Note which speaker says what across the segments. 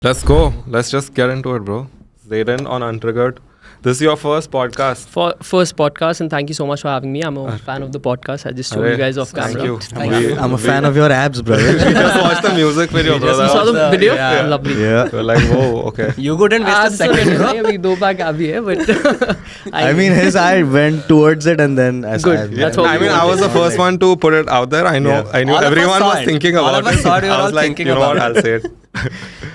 Speaker 1: Let's go. Let's just get into it, bro. Zaeden on Untriggered. This is your first podcast.
Speaker 2: For first podcast, and thank you so much for having me. I'm a fan of the podcast. I just told you guys off camera.
Speaker 1: Thank you.
Speaker 3: I'm a fan of your abs, brother.
Speaker 1: We just watched the music video, brother.
Speaker 2: You saw the video?
Speaker 3: Yeah.
Speaker 2: Lovely.
Speaker 3: Yeah.
Speaker 1: We're like, whoa, okay.
Speaker 4: You couldn't waste a second, bro.
Speaker 2: अभी दो back अभी है, but
Speaker 3: I mean, his eye went towards it and then I
Speaker 2: Good. That's what
Speaker 1: I mean, I was the first one to put it out there. I knew
Speaker 4: All of us
Speaker 1: everyone
Speaker 4: saw
Speaker 1: was
Speaker 4: it.
Speaker 1: thinking
Speaker 4: All
Speaker 1: about
Speaker 4: of us
Speaker 1: it.
Speaker 4: saw it, we were
Speaker 1: I was
Speaker 4: all
Speaker 1: like,
Speaker 4: thinking
Speaker 1: you know what,
Speaker 4: about
Speaker 1: I'll say it.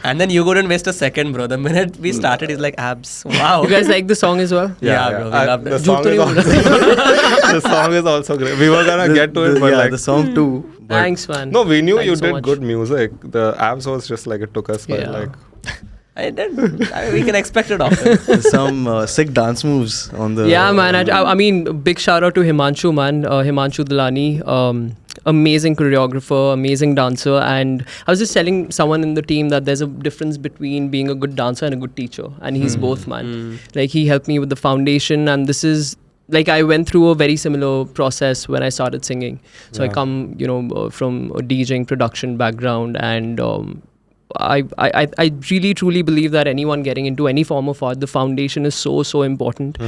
Speaker 4: And then you couldn't waste a second, bro. The minute we started, he's like, abs. Wow.
Speaker 2: you guys like the song as well?
Speaker 4: Yeah, bro. We loved
Speaker 1: The
Speaker 4: it.
Speaker 1: song,
Speaker 2: तो
Speaker 1: is
Speaker 2: नहीं
Speaker 1: also, the song is also great. We were gonna get to it, but
Speaker 3: yeah,
Speaker 1: like,
Speaker 3: the song too. But
Speaker 2: Thanks, man.
Speaker 1: no, we knew
Speaker 2: Thanks
Speaker 1: you
Speaker 2: so
Speaker 1: did
Speaker 2: much.
Speaker 1: good music. The abs was just like it took us by
Speaker 2: Yeah.
Speaker 1: like.
Speaker 4: I did. We can expect it of him.
Speaker 3: some sick dance moves on the.
Speaker 2: Yeah, man. I mean, big shout out to Himanshu, man. Himanshu Dalani. Amazing choreographer, amazing dancer. And I was just telling someone in the team that there's a difference between being a good dancer and a good teacher. And he's both, man. Like, he helped me with the foundation. And this is, like, I went through a very similar process when I started singing. So I come, from a DJing production background. And I really truly believe that anyone getting into any form of art, the foundation is so important.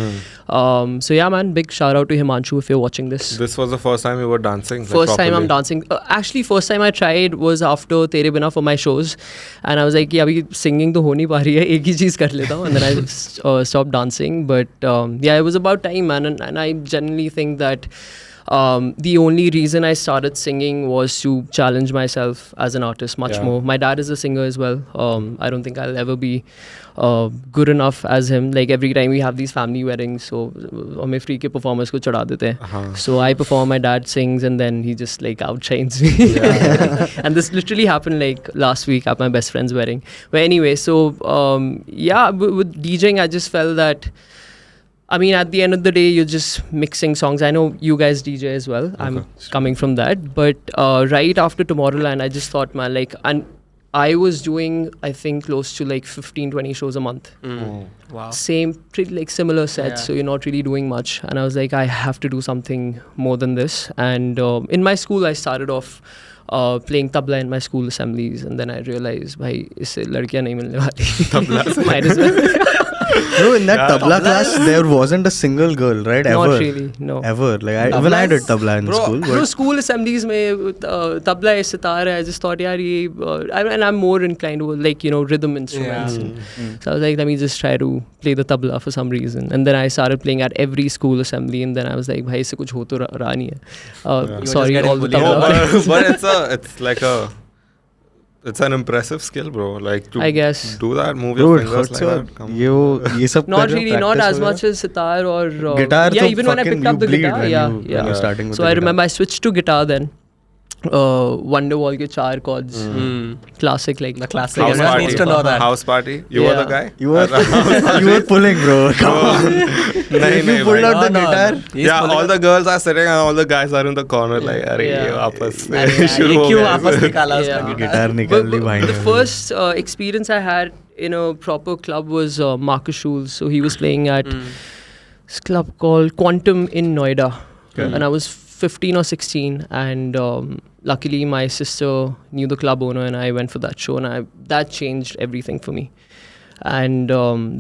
Speaker 2: So yeah, man, big shout out to Himanshu if you're watching this.
Speaker 1: This was the first time you were dancing. like,
Speaker 2: First time I'm
Speaker 1: properly.
Speaker 2: dancing. Actually, first time I tried was after Tere Bina for my shows, and I was like, yeah, abhi singing to ho nahi pa rahi hai, ek hi cheez kar leta hu. And then I stopped dancing. But yeah, it was about time, man. And I genuinely think that the only reason I started singing was to challenge myself as an artist much more. My dad is a singer as well. I don't think I'll ever be good enough as him. Like, every time we have these family weddings, so hame free ke performers ko chada dete hain. So I perform, my dad sings, and then he just like outshines me. And this literally happened like last week at my best friend's wedding. But anyway, so yeah, with DJing, I just felt that, I mean, at the end of the day, you're just mixing songs. I know you guys DJ as well. I'm coming from that. But right after Tomorrowland, I just thought, man, like, and I was doing, I think, close to like 15-20 shows a month.
Speaker 4: Wow.
Speaker 2: Same, pretty like similar sets.
Speaker 4: Yeah.
Speaker 2: So you're not really doing much. And I was like, I have to do something more than this. And in my school, I started off playing tabla in my school assemblies. And then I realized, bhai, isse ladkiyan nahi milne wali. Might as well.
Speaker 3: No, in that tabla class, there wasn't a single girl, right? Ever.
Speaker 2: Not really, no.
Speaker 3: Ever. Like, even I did tabla in school.
Speaker 2: Bro,
Speaker 3: But
Speaker 2: school assemblies mein tabla hai, sitar hai. I just thought, yaar, ye, and I'm more inclined to like, rhythm instruments. So I was like, let me just try to play the tabla for some reason. And then I started playing at every school assembly. And then I was like, bhai, isse kuch ho to raha nahi hai. Sorry,
Speaker 4: getting
Speaker 2: all the
Speaker 4: bullied.
Speaker 2: tabla.
Speaker 1: But it's an impressive skill, bro. Like, to
Speaker 2: I guess.
Speaker 1: do that, move
Speaker 3: bro,
Speaker 1: your
Speaker 3: it
Speaker 1: fingers
Speaker 3: hurts
Speaker 1: like
Speaker 3: your...
Speaker 1: that. Come on.
Speaker 3: Ye sab
Speaker 2: Not
Speaker 3: kar rahe ho,
Speaker 2: really, not
Speaker 3: practice
Speaker 2: as
Speaker 3: वगैरह?
Speaker 2: much as sitar or
Speaker 3: Guitar
Speaker 2: yeah,
Speaker 3: to
Speaker 2: even when I
Speaker 3: fucking
Speaker 2: picked up
Speaker 3: you
Speaker 2: the
Speaker 3: bleed
Speaker 2: guitar,
Speaker 3: when
Speaker 2: yeah,
Speaker 3: you- when
Speaker 2: yeah.
Speaker 3: you're starting with
Speaker 2: So
Speaker 3: the
Speaker 2: I
Speaker 3: guitar.
Speaker 2: remember I switched to guitar then. Wonderwall ke 4 chords, classic, like
Speaker 4: The classic.
Speaker 1: House
Speaker 4: Everyone
Speaker 1: party.
Speaker 4: needs to know that.
Speaker 1: House party. You were the guy?
Speaker 3: You were pulling, bro. Come on. If you pulled out the guitar...
Speaker 4: He's
Speaker 1: Yeah,
Speaker 4: pulling
Speaker 1: all
Speaker 4: up.
Speaker 1: the girls are sitting and all the guys are in the corner like, अरे ये वापस
Speaker 4: अरे
Speaker 1: शुरू
Speaker 4: ये
Speaker 1: हो
Speaker 4: क्यों
Speaker 1: गया
Speaker 4: वापस निकाला उसका
Speaker 2: Yeah.
Speaker 4: गिटार?
Speaker 3: Guitar nikal ली भाई
Speaker 2: the
Speaker 3: ने.
Speaker 2: first experience I had in a proper club was Marcus Schulz. So he was playing at this club called Quantum in Noida. And I was 15 or 16. And luckily my sister knew the club owner and I went for that show. And that changed everything for me. And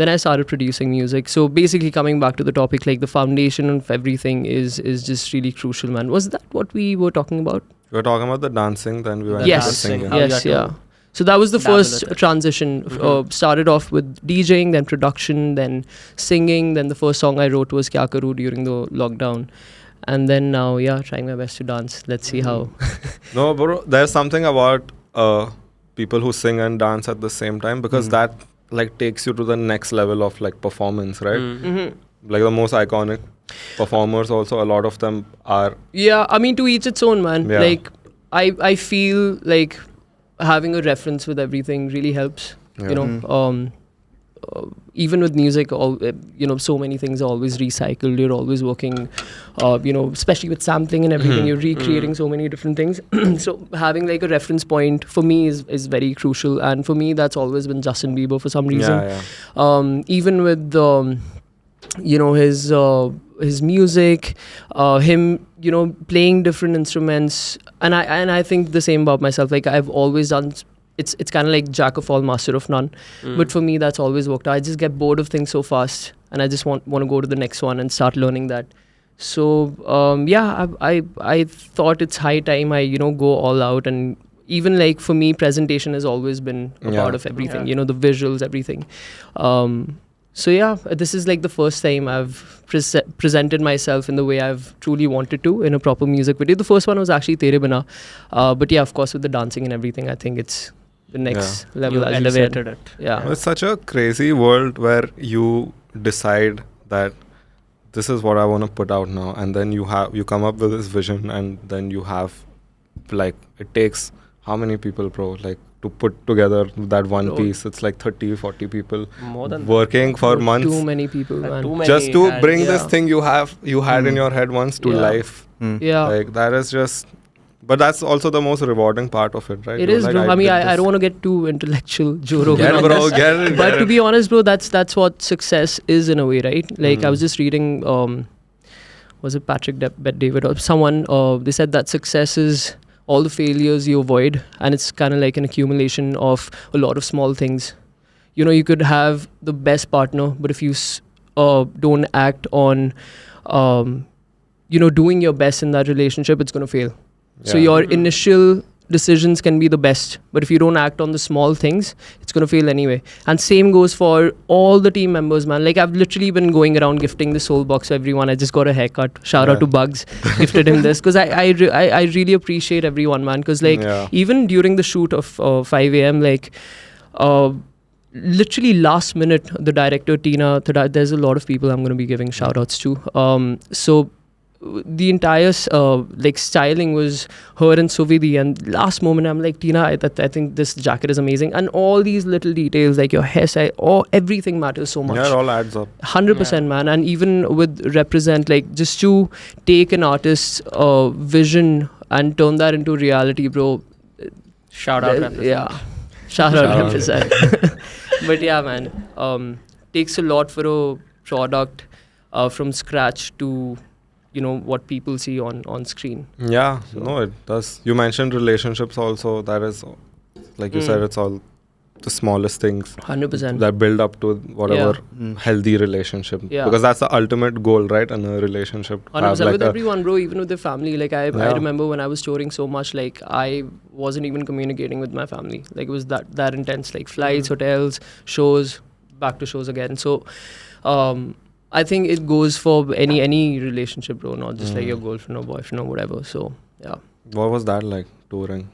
Speaker 2: then I started producing music. So basically, coming back to the topic, like, the foundation of everything is just really crucial, man. Was that what we were talking about?
Speaker 1: We were talking about the dancing, then we went to the
Speaker 2: Yes,
Speaker 1: singing.
Speaker 4: How you
Speaker 2: yes,
Speaker 4: got to
Speaker 2: yeah. So that was the
Speaker 4: dabble
Speaker 2: first
Speaker 4: with it.
Speaker 2: transition. Started off with DJing, then production, then singing. Then the first song I wrote was Kya Karu during the lockdown. And then now, yeah, trying my best to dance. Let's see how.
Speaker 1: No, bro, there's something about people who sing and dance at the same time because that like takes you to the next level of like performance, right? Like the most iconic performers also, a lot of them are...
Speaker 2: Yeah, I mean, to each its own, man.
Speaker 1: Yeah.
Speaker 2: Like, I feel like having a reference with everything really helps.
Speaker 1: Yeah.
Speaker 2: You know, even with music, so many things are always recycled. You're always working, especially with sampling and everything. You're recreating so many different things. So having like a reference point for me is very crucial. And for me, that's always been Justin Bieber for some reason.
Speaker 1: Yeah.
Speaker 2: Even with his music, him playing different instruments, and I think the same about myself. Like, I've always done it's kind of like jack of all, master of none. But for me, that's always worked out. I just get bored of things so fast, and I just want to go to the next one and start learning that. So I thought it's high time I go all out, and even like for me, presentation has always been a part of everything. The visuals, everything. So yeah, this is like the first time I've presented myself in the way I've truly wanted to in a proper music video. The first one was actually Tere Bina, but yeah, of course with the dancing and everything, I think it's the next level.
Speaker 4: You
Speaker 2: as
Speaker 4: elevated
Speaker 2: you
Speaker 4: it.
Speaker 2: Yeah,
Speaker 1: It's such a crazy world where you decide that this is what I want to put out now, and then you come up with this vision, and then you have like it takes how many people, bro? Like to put together that one piece, it's like 30-40 people
Speaker 4: More than
Speaker 1: working for months.
Speaker 2: Too many people, man.
Speaker 4: Too many
Speaker 1: Just to
Speaker 4: hands.
Speaker 1: bring this thing you had in your head once to life.
Speaker 2: Yeah.
Speaker 1: Like that is just, but that's also the most rewarding part of it, right?
Speaker 2: It
Speaker 1: You're
Speaker 2: is,
Speaker 1: like,
Speaker 2: bro. I mean,
Speaker 1: did
Speaker 2: I
Speaker 1: this.
Speaker 2: don't want to get too intellectual, Joe Rogan.
Speaker 1: Get it,
Speaker 2: on
Speaker 1: bro.
Speaker 2: this.
Speaker 1: Get it.
Speaker 2: But
Speaker 1: get
Speaker 2: to
Speaker 1: it.
Speaker 2: be honest, bro, that's what success is in a way, right? Like I was just reading, was it Patrick Bet-David or someone? They said that success is all the failures you avoid, and it's kind of like an accumulation of a lot of small things. You could have the best partner, but if you don't act on, doing your best in that relationship, it's going to fail. So your initial decisions can be the best, but if you don't act on the small things, it's going to fail anyway. And same goes for all the team members, man. Like I've literally been going around gifting the soul box to everyone. I just got a haircut. Shout out to Bugs. Gifted him this because I really appreciate everyone, man. Because like even during the shoot of 5 a.m, like literally last minute, the director Tina, there's a lot of people I'm going to be giving shout outs to. So the entire like styling was her and Suvidi, and last moment I'm like, Tina, I think this jacket is amazing, and all these little details like your hairstyle, everything matters so much.
Speaker 1: Yeah, it all adds up.
Speaker 2: 100%, man. And even with represent, like just to take an artist's vision and turn that into reality, bro.
Speaker 4: Shout out. Represent.
Speaker 2: Yeah, shout out represent. But yeah, man, takes a lot for a product from scratch to what people see on screen.
Speaker 1: Yeah, no, it does. You mentioned relationships also. That is, like you said, it's all the smallest things
Speaker 2: 100%.
Speaker 1: that build up to whatever healthy relationship.
Speaker 2: Yeah.
Speaker 1: Because that's the ultimate goal, right? In a relationship.
Speaker 2: 100%
Speaker 1: Have
Speaker 2: with everyone, bro, even with the family. Like I
Speaker 1: Yeah.
Speaker 2: remember when I was touring so much, like I wasn't even communicating with my family. Like it was that intense. Like flights, hotels, shows, back to shows again. So I think it goes for any relationship, bro, not just like your girlfriend or boyfriend or whatever. So yeah.
Speaker 1: What was that like, touring?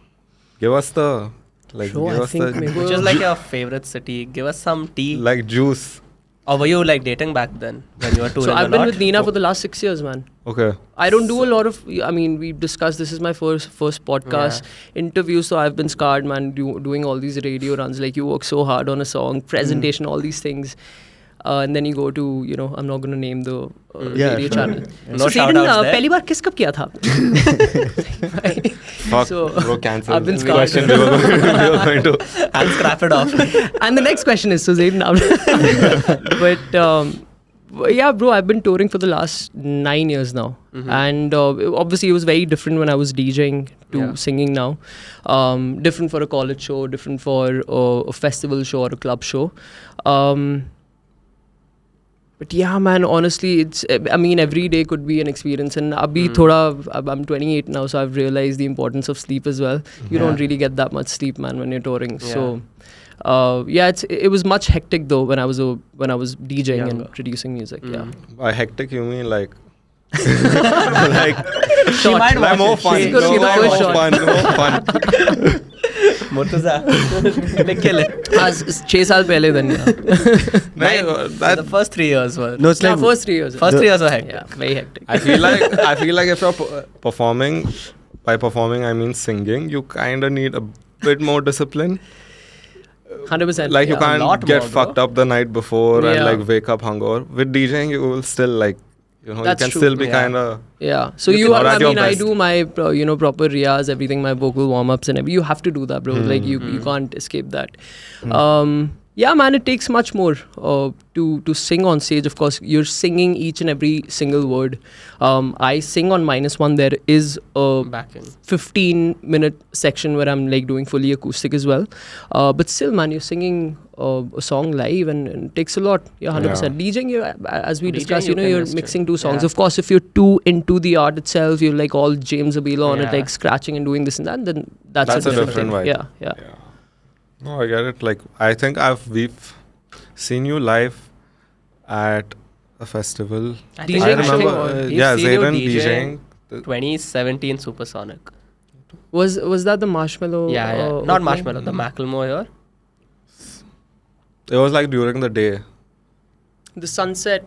Speaker 1: Give us the
Speaker 2: Bro,
Speaker 1: give
Speaker 2: I
Speaker 1: us
Speaker 2: think
Speaker 1: the
Speaker 2: maybe-
Speaker 4: Which is like your favorite city? Give us some tea.
Speaker 1: like juice.
Speaker 4: Or were you like dating back then when you were touring?
Speaker 2: So I've
Speaker 4: a
Speaker 2: been
Speaker 4: lot?
Speaker 2: with Nina for the last 6 years, man.
Speaker 1: Okay.
Speaker 2: I don't do a lot of, I mean, we discussed, this is my first podcast interview, so I've been scarred, man, doing all these radio runs. Like you work so hard on a song, presentation, all these things. And then you go to, I'm not going to name the radio channel.
Speaker 4: No
Speaker 2: So
Speaker 4: shout
Speaker 2: Zaeden,
Speaker 4: outs there.
Speaker 2: पहली बार किस कब किया था?
Speaker 1: Fuck,
Speaker 2: So,
Speaker 1: bro, cancel.
Speaker 2: I've been
Speaker 1: the
Speaker 2: scarred.
Speaker 1: question we were going to.
Speaker 4: And scrap it off.
Speaker 2: And the next question is, so Zaeden, but yeah, bro, I've been touring for the last 9 years now. And obviously it was very different when I was DJing to singing now. Different for a college show, different for a festival show or a club show. But yeah, man, honestly, I mean, every day could be an experience. And I'm 28 now, so I've realized the importance of sleep as well. You don't really get that much sleep, man, when you're touring.
Speaker 4: Yeah.
Speaker 2: So it was much hectic though when I was DJing and producing music. Yeah.
Speaker 1: By hectic, you mean like like
Speaker 4: She might
Speaker 1: like
Speaker 4: watch
Speaker 1: more
Speaker 4: it.
Speaker 1: fun.
Speaker 2: She's gonna
Speaker 1: No,
Speaker 2: see the
Speaker 1: more
Speaker 2: first shot.
Speaker 1: fun. More fun.
Speaker 4: Murtaza. Kill it.
Speaker 2: 6 साल पहले then yeah.
Speaker 4: So
Speaker 1: that,
Speaker 4: the first 3 years were.
Speaker 3: No, it's like
Speaker 2: first 3 years.
Speaker 4: First 3 years were hectic.
Speaker 2: Yeah, very hectic.
Speaker 1: I feel like if you're performing, by performing I mean singing, you kind of need a bit more discipline.
Speaker 2: 100%.
Speaker 1: Like you
Speaker 2: yeah.
Speaker 1: can't
Speaker 4: lot
Speaker 1: get
Speaker 4: more, bro.
Speaker 1: fucked up the night before and
Speaker 2: Yeah.
Speaker 1: like wake up hungover. With DJing, you will still like,
Speaker 2: That's
Speaker 1: you can
Speaker 2: true.
Speaker 1: still be
Speaker 4: Yeah.
Speaker 1: kind of.
Speaker 2: Yeah. So
Speaker 1: You
Speaker 2: you
Speaker 1: can
Speaker 2: are, I
Speaker 1: at your
Speaker 2: mean, I
Speaker 1: best.
Speaker 2: do my, proper riyaz, everything, my vocal warm-ups and everything. You have to do that, bro. Like you can't escape that. Yeah, man, it takes much more to sing on stage. Of course, you're singing each and every single word. I sing on -1. There is a
Speaker 4: Backing.
Speaker 2: 15-minute section where I'm like doing fully acoustic as well. But still, man, you're singing a song live and it takes a lot. Yeah, 100%. DJing, as we discussed,
Speaker 4: you can
Speaker 2: you're
Speaker 4: just
Speaker 2: mixing two songs.
Speaker 4: yeah.
Speaker 2: Of course, if you're too into the art itself, you're like all James Abela on it,
Speaker 4: Yeah.
Speaker 2: like scratching and doing this and that, then that's a different thing.
Speaker 1: vibe.
Speaker 2: Yeah.
Speaker 1: No, I get it. Like, I think we've seen you live at a festival.
Speaker 4: I
Speaker 2: DJing,
Speaker 1: I remember,
Speaker 4: We've
Speaker 1: yeah,
Speaker 4: seen you
Speaker 1: Zaeden
Speaker 4: DJing.
Speaker 1: DJing.
Speaker 4: 2017 Supersonic.
Speaker 2: Was that the Marshmallow?
Speaker 4: Yeah. Not
Speaker 2: opening?
Speaker 4: Marshmallow, the Macklemore here.
Speaker 1: It was like during the day.
Speaker 2: The sunset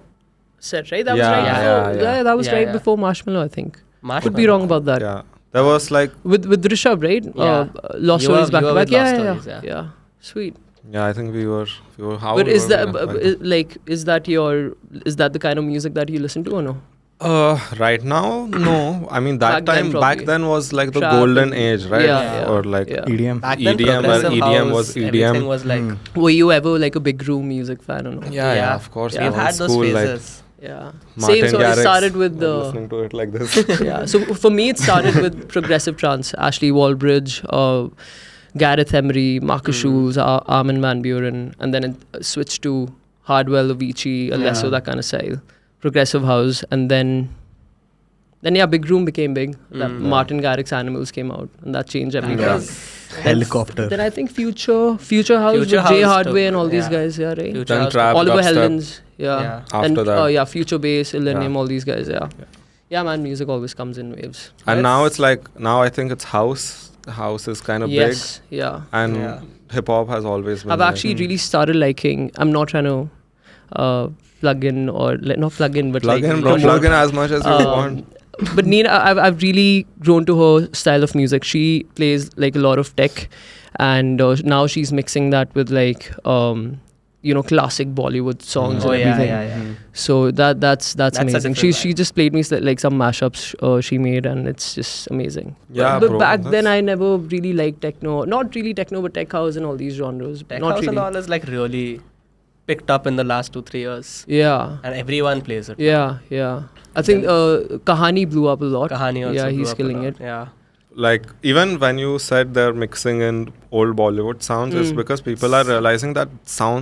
Speaker 2: set, right? That
Speaker 1: Yeah,
Speaker 2: was right before.
Speaker 1: yeah.
Speaker 2: That was
Speaker 4: Yeah,
Speaker 2: right
Speaker 4: yeah.
Speaker 2: before Marshmallow, I think.
Speaker 4: Marshmallow.
Speaker 2: Could be wrong about that.
Speaker 1: Yeah. There was like,
Speaker 2: With Rishabh, right?
Speaker 4: Yeah.
Speaker 2: Lost
Speaker 4: You were-
Speaker 2: Stories back
Speaker 4: you
Speaker 2: to
Speaker 4: were
Speaker 2: back.
Speaker 4: with Lost
Speaker 2: Yeah.
Speaker 4: Stories,
Speaker 2: Yeah. Sweet.
Speaker 1: yeah, I think we were how
Speaker 2: But
Speaker 1: we
Speaker 2: is
Speaker 1: were
Speaker 2: that
Speaker 1: back
Speaker 2: is that the kind of music that you listen to or no?
Speaker 1: right now, no. I mean, that
Speaker 2: Back then,
Speaker 1: back
Speaker 2: probably.
Speaker 1: then was like the
Speaker 2: Trap
Speaker 1: golden
Speaker 2: and-
Speaker 1: age, right?
Speaker 2: Yeah.
Speaker 1: Or like
Speaker 2: Yeah.
Speaker 3: EDM.
Speaker 4: Back then,
Speaker 1: EDM
Speaker 4: progressive
Speaker 1: EDM
Speaker 4: house,
Speaker 1: was EDM.
Speaker 4: Everything was like,
Speaker 2: Were you ever like a big room music fan or no?
Speaker 1: Yeah, of course.
Speaker 2: Yeah.
Speaker 1: we
Speaker 4: we've
Speaker 1: were in
Speaker 4: had those
Speaker 1: school,
Speaker 4: phases.
Speaker 2: Yeah.
Speaker 1: Martin
Speaker 2: Same. So it
Speaker 1: Garrix.
Speaker 2: started with
Speaker 1: I'm
Speaker 2: the.
Speaker 1: listening to it like this.
Speaker 2: Yeah. So for me, it started with progressive trance. Ashley Wallbridge, Gareth Emery, Marcus Schulz, Armin van Buuren, and then it switched to Hardwell, Avicii, Alesso, that kind of style. Progressive house, and then Big Room became big. That Martin Garrix Animals came out, and that changed everything.
Speaker 3: Helicopter.
Speaker 2: Then I think Future House
Speaker 4: Future
Speaker 2: with Jay
Speaker 4: House
Speaker 2: Hardway
Speaker 4: too.
Speaker 2: and all these
Speaker 4: Yeah.
Speaker 2: guys, yeah, right?
Speaker 4: Future
Speaker 1: Then
Speaker 4: House.
Speaker 1: Trap,
Speaker 2: Oliver
Speaker 1: dubstep.
Speaker 2: Heldens, yeah.
Speaker 4: Yeah.
Speaker 1: After
Speaker 2: and,
Speaker 1: that.
Speaker 2: Future Bass, Illenium,
Speaker 1: Yeah.
Speaker 2: all these guys, yeah. Yeah, man, music always comes in waves.
Speaker 1: And now it's like, now I think it's house. The house is kind of
Speaker 2: Yes, yeah.
Speaker 1: big. And
Speaker 4: Yeah.
Speaker 1: hip hop has always been
Speaker 2: I've
Speaker 1: like-
Speaker 2: actually really started liking, I'm not trying to plug in or, not plug in, but
Speaker 1: Plug
Speaker 2: like
Speaker 1: in, bro.
Speaker 2: promote.
Speaker 1: Plug in as much as you want.
Speaker 2: But Nina, I've really grown to her style of music. She plays like a lot of tech, and now she's mixing that with like classic Bollywood songs
Speaker 4: Oh
Speaker 2: and
Speaker 4: yeah,
Speaker 2: everything.
Speaker 4: yeah.
Speaker 2: So that's
Speaker 4: a
Speaker 2: amazing.
Speaker 4: different
Speaker 2: She just played me like some mashups she made, and it's just amazing.
Speaker 1: Yeah,
Speaker 2: but
Speaker 1: bro,
Speaker 2: back then
Speaker 1: that's-
Speaker 2: I never really liked techno. Not really techno, but tech house and all these genres.
Speaker 4: Tech
Speaker 2: not
Speaker 4: house
Speaker 2: really.
Speaker 4: and all is like really picked up in the last 2-3 years,
Speaker 2: Yeah.
Speaker 4: and everyone plays it.
Speaker 2: Yeah. I think Kahani blew up a lot.
Speaker 4: Kahani also.
Speaker 2: Yeah,
Speaker 4: blew
Speaker 2: he's
Speaker 4: up a
Speaker 2: killing
Speaker 4: lot.
Speaker 2: it.
Speaker 4: Yeah.
Speaker 1: Like, even when you said they're mixing in old Bollywood sounds, it's because people are realizing that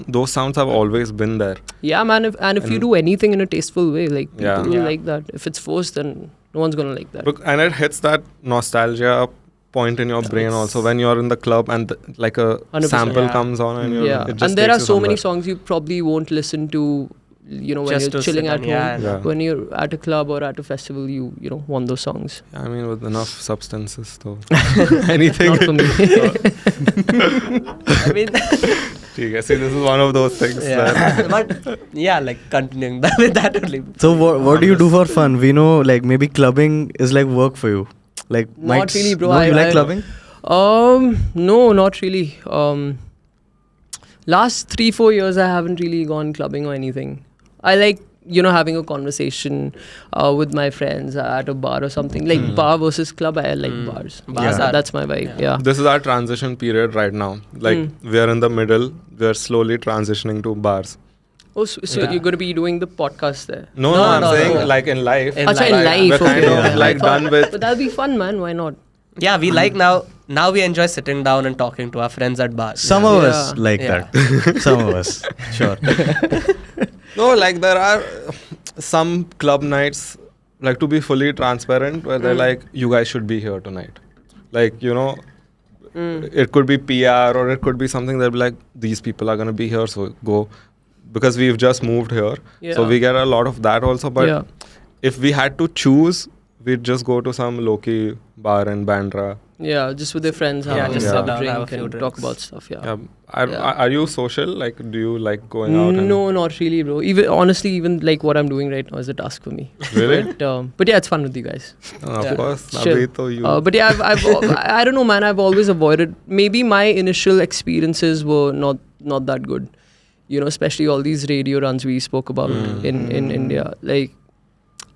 Speaker 1: those sounds have always been there.
Speaker 2: Yeah, man. If you do anything in a tasteful way, like people
Speaker 1: Yeah.
Speaker 2: will
Speaker 4: Yeah.
Speaker 2: like that. If it's forced, then no one's gonna like that.
Speaker 1: And it hits that nostalgia point in your brain also when you're in the club and like a
Speaker 2: 100%.
Speaker 1: sample
Speaker 4: Yeah.
Speaker 1: comes on and you're,
Speaker 2: Yeah,
Speaker 1: it just
Speaker 2: and there
Speaker 1: takes
Speaker 2: are
Speaker 1: you
Speaker 2: so many
Speaker 1: somewhere.
Speaker 2: songs you probably won't listen to. When
Speaker 4: Just
Speaker 2: you're
Speaker 4: to
Speaker 2: chilling
Speaker 4: sit
Speaker 2: at
Speaker 4: on-
Speaker 2: home.
Speaker 4: yeah,
Speaker 1: Yeah.
Speaker 2: When you're at a club or at a festival, you want those songs.
Speaker 1: I mean, with enough substances, though. Anything.
Speaker 2: Not for me.
Speaker 4: I mean,
Speaker 1: See, this is one of those things. that-
Speaker 4: yeah. But yeah, like continuing with that only.
Speaker 3: So what do you do for fun? We know like maybe clubbing is like work for you. Like
Speaker 2: Not really, bro.
Speaker 3: No, you
Speaker 2: I-
Speaker 3: like clubbing?
Speaker 2: No, not really. Last 3-4 years, I haven't really gone clubbing or anything. I like, having a conversation with my friends at a bar or something. Like bar versus club, I like bars.
Speaker 4: Bars
Speaker 2: Yeah,
Speaker 4: are-
Speaker 2: that's my vibe. Yeah.
Speaker 1: This is our transition period right now. Like, we are in the middle. We are slowly transitioning to bars.
Speaker 2: Oh, so
Speaker 4: Yeah.
Speaker 2: you're going to be doing the podcast there?
Speaker 1: No,
Speaker 4: No,
Speaker 1: I'm
Speaker 4: no,
Speaker 1: saying
Speaker 4: no.
Speaker 1: like in life.
Speaker 4: In
Speaker 2: Acha, in
Speaker 4: life.
Speaker 2: life.
Speaker 1: We're kind
Speaker 2: okay.
Speaker 1: of
Speaker 2: I
Speaker 1: like
Speaker 2: thought-
Speaker 1: done with.
Speaker 2: But that'll be fun, man. Why not?
Speaker 4: Yeah, we like now we enjoy sitting down and talking to our friends at bars.
Speaker 3: Some of us
Speaker 2: Yeah.
Speaker 3: like
Speaker 4: Yeah.
Speaker 3: that. Some of us. Sure.
Speaker 1: No, like there are some club nights, like to be fully transparent, where they're like, you guys should be here tonight. Like, it could be PR or it could be something that be like, these people are going to be here, so go. Because we've just moved here. So
Speaker 2: Yeah.
Speaker 1: we get a lot of that also. But
Speaker 2: Yeah.
Speaker 1: if we had to choose, we'd just go to some low-key bar in Bandra.
Speaker 2: Yeah, just with their friends,
Speaker 4: Yeah,
Speaker 2: have
Speaker 1: just
Speaker 2: a
Speaker 1: sit
Speaker 4: down,
Speaker 2: drink
Speaker 4: have a few
Speaker 2: and talk
Speaker 4: drinks.
Speaker 2: about stuff. Yeah.
Speaker 1: Yeah. Are you social? Like, do you like going out? and-
Speaker 2: No, not really, bro. Honestly, even like what I'm doing right now is a task for me.
Speaker 1: Really?
Speaker 2: But yeah, it's fun with you guys.
Speaker 1: Of
Speaker 4: Yeah.
Speaker 1: course.
Speaker 2: Chill.
Speaker 1: Abhi to you.
Speaker 2: But yeah, I don't know, man. I've always avoided. Maybe my initial experiences were not that good. Especially all these radio runs we spoke about in India. Like,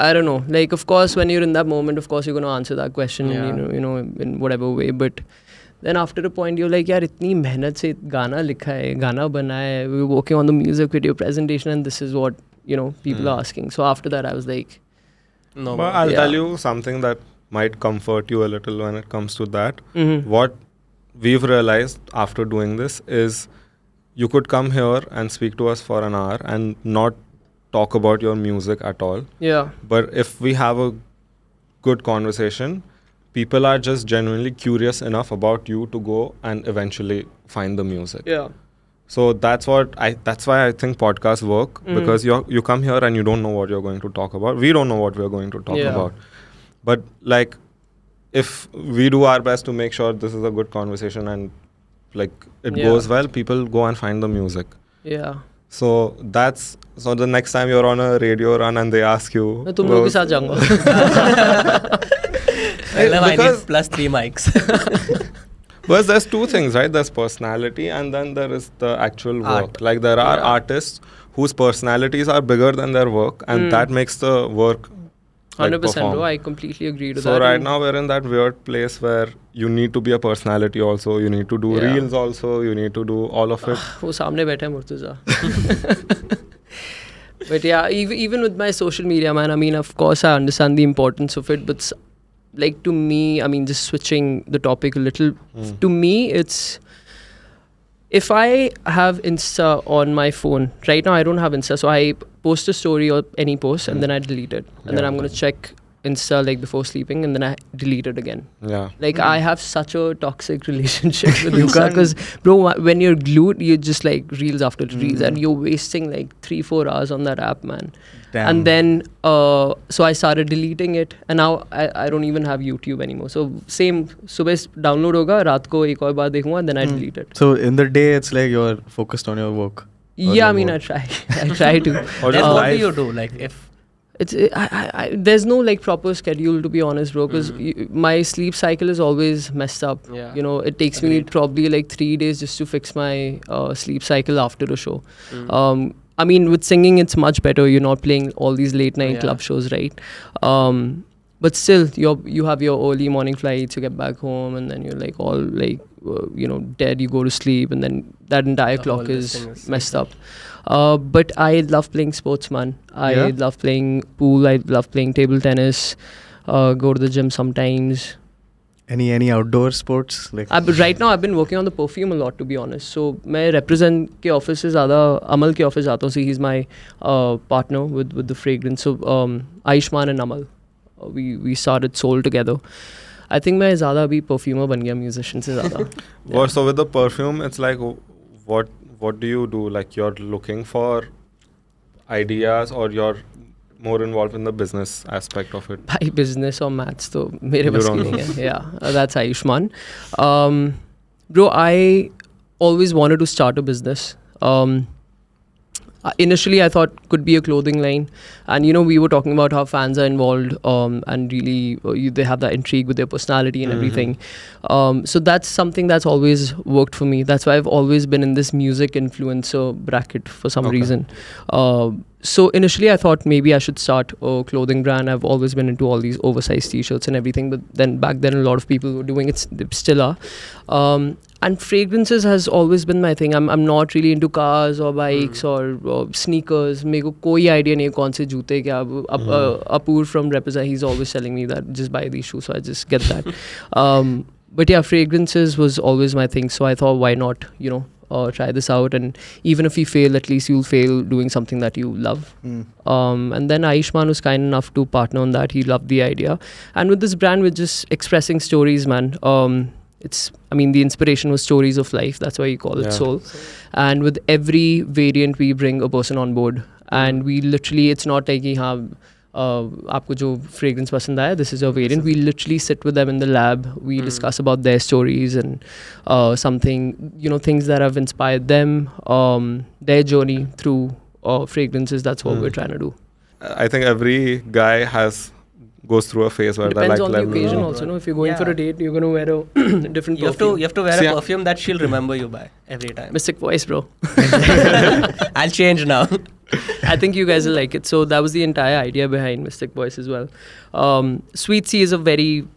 Speaker 2: I don't know. Like, of course, when you're in that moment, of course, you're going to answer that question,
Speaker 4: Yeah.
Speaker 2: in whatever way. But then after a point you're like, yaar, itni mehnat se gana likha hai, gana bana hai, we're working on the music video presentation, and this is what, you know, people are asking. So after that I was like,
Speaker 4: No.
Speaker 1: But I'll tell you something that might comfort you a little when it comes to that. What we've realized after doing this is you could come here and speak to us for an hour and not talk about your music at all.
Speaker 2: yeah,
Speaker 1: But if we have a good conversation, people are just genuinely curious enough about you to go and eventually find the music.
Speaker 2: yeah,
Speaker 1: So that's why I think podcasts work, because you come here and you don't know what you're going to talk about. We don't know what we're going to talk about. But like, if we do our best to make sure this is a good conversation and like it goes well, people go and find the music.
Speaker 2: yeah.
Speaker 1: So the next time you're on a radio run and they ask you,
Speaker 2: मैं तुम लोग के साथ जाऊंगा.
Speaker 4: I need +3 mics.
Speaker 1: Because there's two things, right? There's personality and then there is the actual work.
Speaker 4: Art.
Speaker 1: Like there are artists whose personalities are bigger than their work, and that makes the work
Speaker 2: 100%,
Speaker 1: perform.
Speaker 2: bro. I completely agree to that.
Speaker 1: So right now we're in that weird place where you need to be a personality also, you need to do reels also, you need to do all of it.
Speaker 2: वो सामने बैठा है Murtaza. But yeah, even with my social media, man, I mean, of course I understand the importance of it, but like to me, I mean, just switching the topic a little, to me it's, if I have Insta on my phone, right now I don't have Insta, so I post a story or any post and then I delete it. And then I'm going to check Insta like before sleeping and then I delete it again.
Speaker 1: Yeah.
Speaker 2: Like I have such a toxic relationship with Insta because, bro, when you're glued, you're just like reels after reels and you're wasting like 3-4 hours on that app, man.
Speaker 3: Damn.
Speaker 2: And then, so I started deleting it and now I don't even have YouTube anymore. So same, subah download hoga, raat ko ek aur baar dekhunga and then I delete it.
Speaker 3: So in the day, it's like you're focused on your work.
Speaker 2: Yeah, I mean, I try to.
Speaker 1: Or
Speaker 4: Then
Speaker 1: just
Speaker 4: what do
Speaker 1: live.
Speaker 4: you do? Like if
Speaker 2: It's there's no like proper schedule, to be honest, bro, because my sleep cycle is always messed up.
Speaker 4: Yeah.
Speaker 2: You know, it takes me probably like 3 days just to fix my sleep cycle after a show. I mean, with singing, it's much better. You're not playing all these late night club shows, right? But still, you have your early morning flights. You get back home, and then you're like all like dead. You go to sleep, and then that entire clock is messed up. But I love playing sports, man. I love playing pool. I love playing table tennis. Go to the gym sometimes.
Speaker 3: Any outdoor sports? Like
Speaker 2: Right now I've been working on the perfume a lot, to be honest. So मैं represent के office से ज़्यादा अमल के office जाता हूँ. So he's my partner with the fragrance. So Ayushman and Amal, we started Soul together. I think मैं ज़्यादा अभी perfumer बन गया musician से ज़्यादा.
Speaker 1: So with the perfume, it's like what do you do? Like you're looking for ideas or you're more involved in the business aspect of it?
Speaker 2: By business or maths, तो मेरे बस की नहीं है. Yeah, that's Ayushman. Bro, I always wanted to start a business. Initially, I thought could be a clothing line, and we were talking about how fans are involved, and really they have that intrigue with their personality and everything. So that's something that's always worked for me. That's why I've always been in this music influencer bracket for some reason. So initially, I thought maybe I should start a clothing brand. I've always been into all these oversized T-shirts and everything, but then back then a lot of people were doing it. They still are. And fragrances has always been my thing. I'm not really into cars or bikes or sneakers. मेरे को कोई idea नहीं है कौन से जूते क्या. Apur from Represent, he's always telling me that just buy these shoes, so I just get that. But yeah, fragrances was always my thing. So I thought, why not, try this out, and even if you fail, at least you'll fail doing something that you love. And then Ayushman was kind enough to partner on that. He loved the idea, and with this brand, we're just expressing stories, man. The inspiration was stories of life. That's why you call it Soul. And with every variant, we bring a person on board, and we literally, it's not like आपको जो fragrance पसंद आया, this is your variant. We literally sit with them in the lab. We discuss about their stories and things that have inspired them, their journey through fragrances. That's what we're trying to do.
Speaker 1: I think every guy goes through a phase where
Speaker 2: Depends
Speaker 1: they
Speaker 2: on
Speaker 1: like
Speaker 2: the occasion also. If you're going for a date, you're going to wear a different perfume.
Speaker 4: You have to wear a perfume that she'll remember you by every time.
Speaker 2: Mystic Voice, bro.
Speaker 4: I'll change now.
Speaker 2: I think you guys will like it. So that was the entire idea behind Mystic Voice as well. Sweet Sea is a very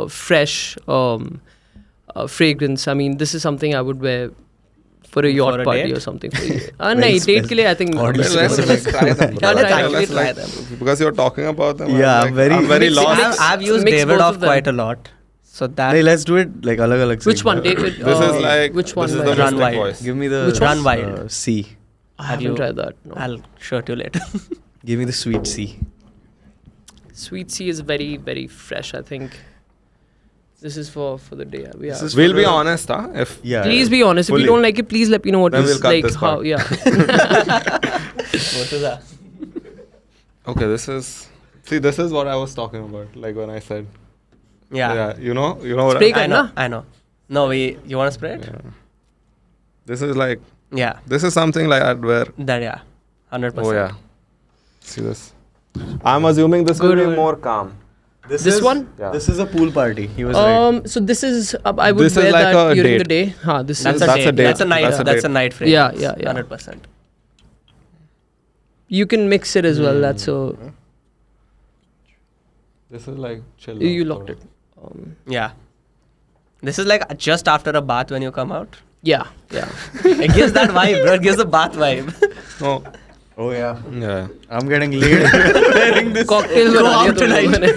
Speaker 2: fresh, fragrance. I mean, this is something I would wear for a yacht
Speaker 4: For a
Speaker 2: party
Speaker 4: date?
Speaker 2: or something. No, date ke liye I think.
Speaker 1: Let's try them.
Speaker 2: Yeah, let's
Speaker 4: actually
Speaker 1: Let's,
Speaker 4: try
Speaker 1: like,
Speaker 4: them.
Speaker 1: Because you're talking about them.
Speaker 3: Yeah,
Speaker 1: I'm
Speaker 3: very-
Speaker 1: very
Speaker 2: Mix-
Speaker 1: lost.
Speaker 2: mix-
Speaker 4: I've used
Speaker 2: mix both
Speaker 4: Davidoff
Speaker 2: of them.
Speaker 4: quite a lot. So that
Speaker 3: Hey, let's do it like alag.
Speaker 2: Which one? David?
Speaker 1: This is like
Speaker 2: which one?
Speaker 1: This is
Speaker 2: by-
Speaker 1: the
Speaker 4: Run
Speaker 1: mystic
Speaker 4: Wild.
Speaker 1: voice.
Speaker 3: Give me the
Speaker 2: Which
Speaker 4: one? Run Wild.
Speaker 3: C.
Speaker 2: I haven't
Speaker 4: you-
Speaker 2: tried that. No.
Speaker 4: I'll show it to you later.
Speaker 3: Give me the sweet C.
Speaker 2: Sweet C is very, very fresh, I think. This is for the day. Yeah.
Speaker 3: This is
Speaker 1: We'll
Speaker 3: for
Speaker 1: be
Speaker 3: the-
Speaker 1: honest, huh? If
Speaker 3: Yeah.
Speaker 2: Please be honest. If
Speaker 1: Fully.
Speaker 2: you don't like it, please let me know what
Speaker 1: Then
Speaker 2: is
Speaker 1: we'll cut
Speaker 2: like
Speaker 1: this
Speaker 2: how.
Speaker 1: part.
Speaker 2: Yeah.
Speaker 4: What is that?
Speaker 1: Okay, this is what I was talking about. Like when I said,
Speaker 4: Yeah.
Speaker 1: you know what?
Speaker 2: Spray
Speaker 4: I know.
Speaker 2: na?
Speaker 4: I know. No, you want to spray it?
Speaker 1: Yeah. This is like
Speaker 4: Yeah.
Speaker 1: something like I'd wear.
Speaker 4: That, yeah. 100%.
Speaker 1: Oh yeah. See this? I'm assuming this will
Speaker 2: Good,
Speaker 1: be
Speaker 2: good.
Speaker 1: more calm.
Speaker 2: This one?
Speaker 1: Yeah.
Speaker 3: This is a pool party. He was right.
Speaker 2: So this is I would
Speaker 1: This is
Speaker 2: wear
Speaker 1: like
Speaker 2: that
Speaker 1: a
Speaker 2: during
Speaker 1: date.
Speaker 2: the day. This
Speaker 4: That's
Speaker 2: is
Speaker 4: a
Speaker 1: That's a
Speaker 4: date.
Speaker 1: date.
Speaker 4: That's a night.
Speaker 1: That's a
Speaker 4: That's a
Speaker 1: date.
Speaker 4: night fragrance.
Speaker 2: Yeah.
Speaker 4: 100%.
Speaker 2: You can mix it as well. That's so
Speaker 1: This is like chill.
Speaker 2: you
Speaker 1: out,
Speaker 2: locked
Speaker 1: so-
Speaker 2: it.
Speaker 4: Yeah. This is like just after a bath when you come out.
Speaker 2: Yeah.
Speaker 4: It gives that vibe, bro. It gives the bath vibe.
Speaker 1: Oh,
Speaker 3: Oh yeah.
Speaker 1: yeah.
Speaker 3: I'm getting laid wearing this.
Speaker 2: Cocktails
Speaker 4: Go
Speaker 2: बना दिया
Speaker 4: out
Speaker 2: तुम लोगों
Speaker 4: tonight.
Speaker 2: ने.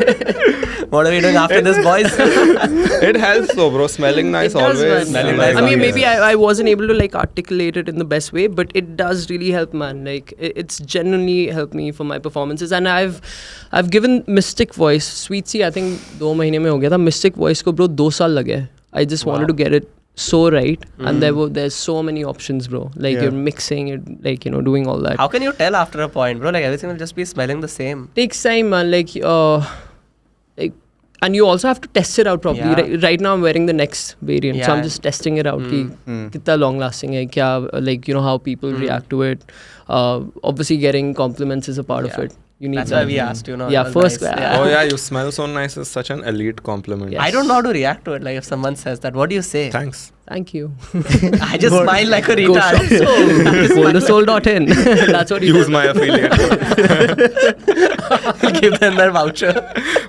Speaker 4: What are we doing after this, boys?
Speaker 1: It helps though, bro. Smelling nice
Speaker 2: It does,
Speaker 1: always.
Speaker 2: man.
Speaker 4: Smelling
Speaker 1: like,
Speaker 4: nice
Speaker 2: I mean,
Speaker 4: always.
Speaker 2: maybe I wasn't able to like articulate it in the best way, but it does really help, man. Like it's genuinely helped me for my performances, and I've given Mystic Voice, Sweet C. I think 2 महीने में हो गया था. Mystic Voice को bro 2 साल लगे. I just wanted to get it so right, and there's so many options, bro. Like
Speaker 3: Yeah.
Speaker 2: you're mixing it, like doing all that.
Speaker 4: How can you tell after a point, bro? Like everything will just be smelling the same.
Speaker 2: Takes time, man. Like and you also have to test it out properly.
Speaker 4: Yeah.
Speaker 2: Right now I'm wearing the next variant, so
Speaker 4: Yeah.
Speaker 2: I'm just testing it out. कि कितना long lasting है, क्या like how people react to it. Obviously getting compliments is a part of
Speaker 4: Yeah.
Speaker 2: it. You need
Speaker 4: That's
Speaker 2: that.
Speaker 4: why we asked,
Speaker 2: Yeah,
Speaker 4: it was
Speaker 2: first
Speaker 4: nice.
Speaker 2: guy.
Speaker 1: Oh yeah, you smell so nice is such an elite compliment.
Speaker 2: Yes.
Speaker 4: I don't know how to react to it. Like if someone says that, what do you say?
Speaker 1: Thanks.
Speaker 2: Thank you.
Speaker 4: I just smile like a
Speaker 2: Go shop
Speaker 4: retard.
Speaker 2: so goldasoul.in. That's what you
Speaker 1: Use my affiliate code.
Speaker 4: Give them their voucher.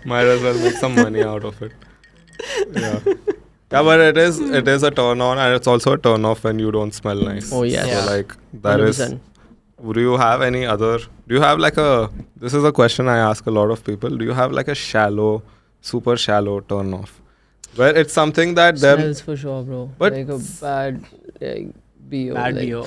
Speaker 1: Might as well make some money out of it. Yeah. Yeah, but it is a turn on, and it's also a turn off when you don't smell nice.
Speaker 2: Oh, yes.
Speaker 1: So
Speaker 4: Yeah.
Speaker 1: like that is.
Speaker 2: 100%.
Speaker 1: Do you have any other? Do you have like a? This is a question I ask a lot of people. Do you have like a shallow, super shallow turn off, where it's something that them?
Speaker 2: Smells for sure, bro.
Speaker 1: But-
Speaker 2: like a bad BO.
Speaker 4: Bad
Speaker 2: like,
Speaker 4: BO.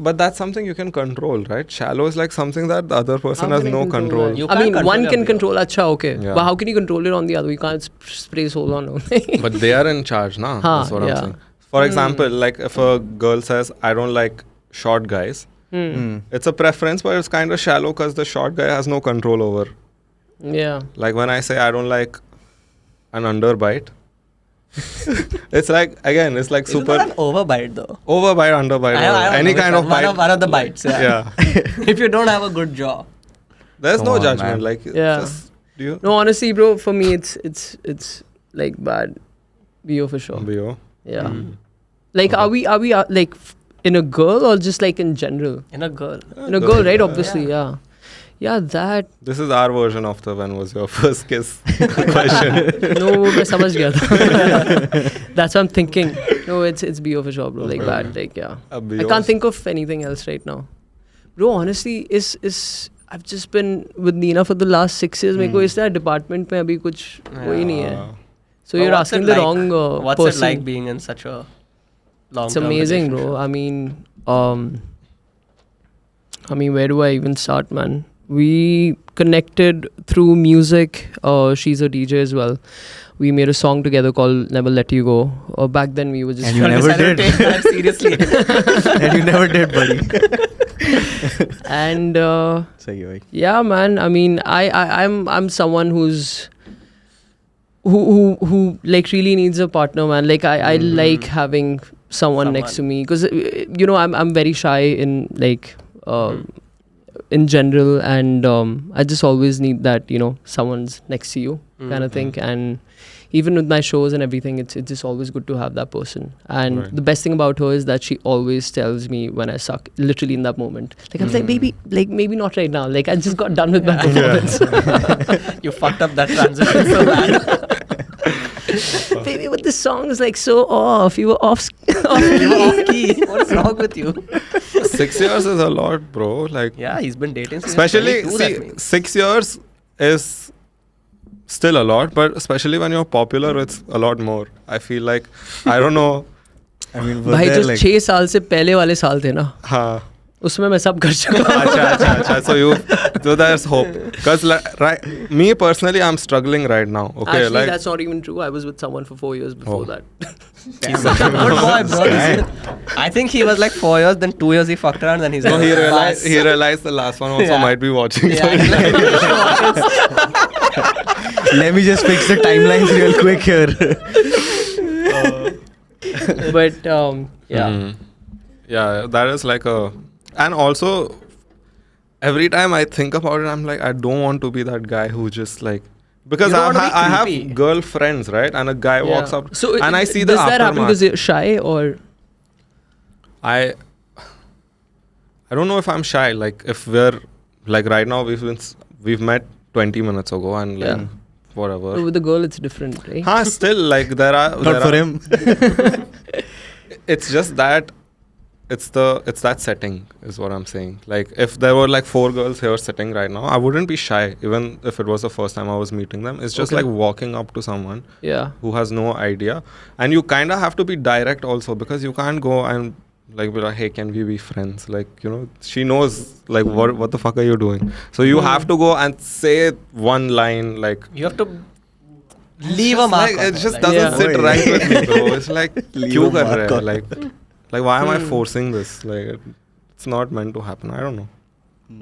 Speaker 1: But that's something you can control, right? Shallow is like something that the other person
Speaker 2: How
Speaker 1: has
Speaker 2: can I
Speaker 1: no
Speaker 2: control
Speaker 1: control.
Speaker 2: that?
Speaker 4: You
Speaker 2: I
Speaker 4: can't
Speaker 2: mean,
Speaker 4: control
Speaker 2: one
Speaker 4: your
Speaker 2: can
Speaker 4: BO.
Speaker 2: control, acha, okay.
Speaker 1: Yeah.
Speaker 2: But how can you control it on the other? You can't spray soul on.
Speaker 1: But they are in charge, nah?
Speaker 2: Huh,
Speaker 1: That's what
Speaker 2: yeah.
Speaker 1: I'm saying. For example, like if a girl says, I don't like short guys, it's a preference, but it's kind of shallow because the short guy has no control over.
Speaker 2: Yeah.
Speaker 1: Like when I say I don't like an underbite, it's like, again, it's like
Speaker 4: Isn't
Speaker 1: super
Speaker 4: that an overbite though?
Speaker 1: overbite, underbite,
Speaker 4: I don't
Speaker 1: any
Speaker 4: know
Speaker 1: kind
Speaker 4: which
Speaker 1: of
Speaker 4: one.
Speaker 1: bite.
Speaker 4: One of the bites. Yeah.
Speaker 1: Yeah.
Speaker 4: If you don't have a good jaw.
Speaker 1: There's
Speaker 3: Come
Speaker 1: no
Speaker 3: on,
Speaker 1: judgment.
Speaker 3: man.
Speaker 1: Like, it's
Speaker 2: Yeah.
Speaker 1: just, do you?
Speaker 2: No, honestly, bro, for me, it's like bad BO for sure.
Speaker 1: BO.
Speaker 2: Yeah. Like, are we like in a girl or just like in general?
Speaker 4: In a girl.
Speaker 2: In a girl, right? Obviously, yeah. Yeah, that.
Speaker 1: This is our version of the when was your first kiss question.
Speaker 2: No, मैं समझ गया था. That's what I'm thinking. No, it's BO for sure, bro. Like bad, like yeah. I can't think of anything else right now. Bro, honestly, is I've just been with Nina for the last 6 years. मेरे को इस department में अभी कुछ वही नहीं है. So
Speaker 4: But
Speaker 2: you're
Speaker 4: what's
Speaker 2: asking
Speaker 4: it
Speaker 2: the
Speaker 4: like?
Speaker 2: wrong
Speaker 4: What's
Speaker 2: person.
Speaker 4: it like being in such a long?
Speaker 2: It's amazing, bro. I mean, where do I even start, man? We connected through music. She's a DJ as well. We made a song together called Never Let You Go. Back then we were just
Speaker 3: And you never did.
Speaker 4: Take that seriously.
Speaker 3: And you never did, buddy.
Speaker 2: and
Speaker 3: Sahi hai bhai.
Speaker 2: yeah, man. I mean, I'm someone who like really needs a partner, man. Like I like having someone next to me because I'm very shy in like in general, and I just always need that someone's next to you kind of thing. And even with my shows and everything, it's just always good to have that person. And
Speaker 1: Right.
Speaker 2: the best thing about her is that she always tells me when I suck, literally in that moment. Like I'm like, maybe not right now. Like I just got done with my performance.
Speaker 4: You fucked up that transition so bad.
Speaker 2: baby, but this song is like so off. You were off key.
Speaker 4: What is wrong with you?
Speaker 1: 6 years is a lot, bro. Like,
Speaker 4: Yeah, he's been dating since
Speaker 1: especially
Speaker 4: 22, that
Speaker 1: see,
Speaker 4: means.
Speaker 1: 6 years is still a lot, but especially when you're popular, it's a lot more. I feel like, I don't know.
Speaker 3: I mean,
Speaker 2: भाई जो 6 साल से पहले वाले साल थे ना,
Speaker 1: हाँ.
Speaker 2: उसमें मैं सब कर चुका हूँ.
Speaker 1: अच्छा. So there's hope. Because right, me personally, I'm struggling right now. Okay,
Speaker 2: Actually,
Speaker 1: like,
Speaker 2: that's not even true. I was with someone for 4 years before that.
Speaker 4: He's such a good boy, bro. I think he was like 4 years, then 2 years he fucked around, then he's
Speaker 1: no,
Speaker 4: like,
Speaker 1: he realized the last one also
Speaker 4: Yeah.
Speaker 1: might be watching.
Speaker 4: Yeah, he's like,
Speaker 3: let me just fix the timelines real quick here.
Speaker 2: But yeah.
Speaker 1: Yeah, that is like a, and also every time I think about it, I'm like, I don't want to be that guy who just like, because
Speaker 4: You don't wanna be
Speaker 1: I have
Speaker 4: creepy.
Speaker 1: girlfriends, right? And a guy walks up,
Speaker 2: So
Speaker 1: and I see the
Speaker 2: does that happen
Speaker 1: aftermath.
Speaker 2: because you're shy or?
Speaker 1: I don't know if I'm shy. Like if we're like right now we've met 20 minutes ago and like whatever.
Speaker 2: But with the girl, it's different, right?
Speaker 1: Huh, still like
Speaker 3: Not for him.
Speaker 1: It's just that it's that setting is what I'm saying. Like if there were like 4 girls here sitting right now, I wouldn't be shy even if it was the first time I was meeting them. It's just like walking up to someone
Speaker 2: Yeah.
Speaker 1: who has no idea, and you kind of have to be direct also, because you can't go and like be like, hey, can we be friends? Like, you know, she knows like what the fuck are you doing? So you have to go and say one line, like
Speaker 4: you have to leave a mark.
Speaker 1: like,
Speaker 4: on
Speaker 1: it
Speaker 4: her,
Speaker 1: just
Speaker 4: like,
Speaker 1: doesn't
Speaker 3: Yeah.
Speaker 1: sit right with me, bro. It's like
Speaker 3: Leave
Speaker 1: kyun
Speaker 3: a
Speaker 1: kar
Speaker 3: mark
Speaker 1: rahe hai?
Speaker 3: on
Speaker 1: Like why am I forcing this? Like it's not meant to happen. I don't know.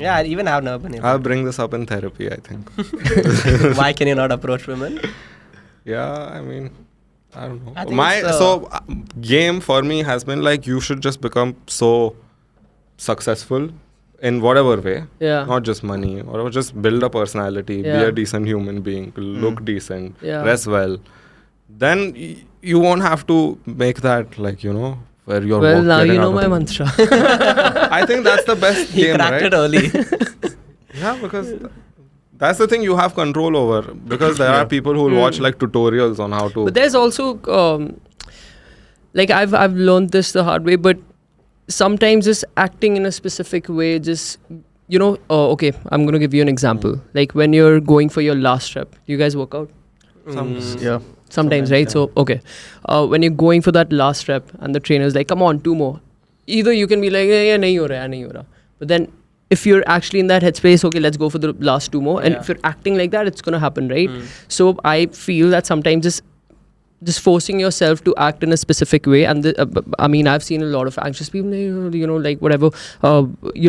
Speaker 4: Yeah, even I've never been able.
Speaker 1: I'll bring this up in therapy, I think.
Speaker 4: Why can you not approach women?
Speaker 1: Yeah, I mean, I don't know.
Speaker 4: I think it's,
Speaker 1: Game for me has been like, you should just become so successful in whatever way,
Speaker 2: Yeah.
Speaker 1: not just money, or just build a personality, be
Speaker 2: Yeah.
Speaker 1: a decent human being, look decent,
Speaker 2: Yeah.
Speaker 1: dress well. Then you won't have to make that like, you know, where you're
Speaker 2: Well, now
Speaker 1: getting
Speaker 2: you know
Speaker 1: out
Speaker 2: my
Speaker 1: of-
Speaker 2: mantra.
Speaker 1: I think that's the best
Speaker 4: He
Speaker 1: game,
Speaker 4: cracked
Speaker 1: right?
Speaker 4: it early.
Speaker 1: Yeah, because that's the thing you have control over, because there are people who will watch like tutorials on how to.
Speaker 2: But there's also like I've learned this the hard way, but sometimes just acting in a specific way, just okay, I'm gonna give you an example. Like when you're going for your last rep, you guys work out
Speaker 3: Yeah.
Speaker 2: sometimes, right? So okay, when you're going for that last rep and the trainer's like, come on, 2 more. Either you can be like, yeah, nahi ho raha. But then if you're actually in that headspace, okay, let's go for the last 2 more. And if you're acting like that, it's gonna happen, right? So I feel that sometimes just forcing yourself to act in a specific way, and I mean, I've seen a lot of anxious people, like whatever,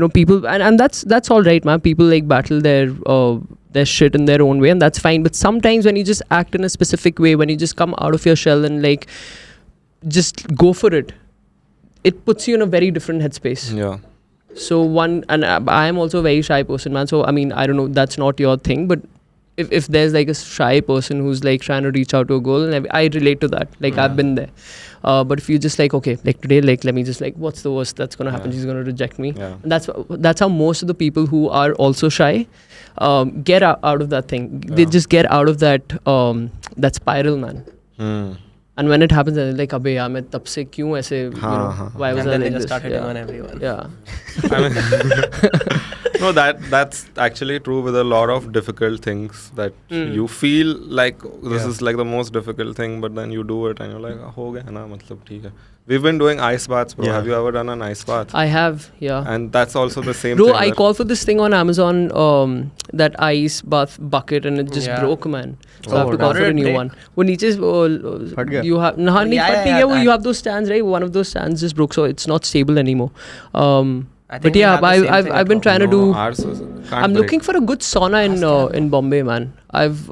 Speaker 2: people, and that's all right, man. People like battle their shit in their own way, and that's fine. But sometimes when you just act in a specific way, when you just come out of your shell and like just go for it, it puts you in a very different headspace.
Speaker 1: Yeah.
Speaker 2: So I am also a very shy person, man. So I mean, I don't know, that's not your thing, but if there's like a shy person who's like trying to reach out to a goal, and I relate to that. Like I've been there. But if you just like, okay, like today, like let me just like, what's the worst that's gonna happen? She's gonna reject me.
Speaker 1: Yeah.
Speaker 2: And that's how most of the people who are also shy get out of that thing. They just get out of that spiral, man. And when it happens, they're like, "Abey, yaar, main tab se kyun aise? Why was
Speaker 4: And
Speaker 2: I
Speaker 4: then
Speaker 2: like
Speaker 4: they just
Speaker 2: this?"
Speaker 4: start hitting on everyone.
Speaker 2: Yeah.
Speaker 1: I mean, no, that's actually true with a lot of difficult things that you feel like this is like the most difficult thing, but then you do it and you're like, ho gaya na, matlab theek hai. We've been doing ice baths, bro.
Speaker 3: Yeah.
Speaker 1: Have you ever done an ice bath?
Speaker 2: I have, yeah.
Speaker 1: And that's also the same
Speaker 2: Bro,
Speaker 1: thing.
Speaker 2: I
Speaker 1: that-
Speaker 2: called for this thing on Amazon, that ice bath bucket, and it just
Speaker 4: Yeah.
Speaker 2: broke, man. So I have to call
Speaker 4: How
Speaker 2: for
Speaker 4: did
Speaker 2: a
Speaker 4: it
Speaker 2: new
Speaker 4: break?
Speaker 2: one. वो नीचे
Speaker 3: फट गया?
Speaker 2: you have nahi
Speaker 4: Yeah,
Speaker 2: फट
Speaker 4: yeah,
Speaker 2: गया,
Speaker 4: yeah,
Speaker 2: you have those stands, right? One of those stands just broke, so it's not stable anymore.
Speaker 4: I think
Speaker 2: But
Speaker 4: we
Speaker 2: yeah,
Speaker 4: have the same thing
Speaker 2: I've been
Speaker 4: at
Speaker 2: trying to
Speaker 1: No,
Speaker 2: do.
Speaker 1: ours can't
Speaker 2: I'm
Speaker 1: break.
Speaker 2: looking for a good sauna in Bombay, man. I've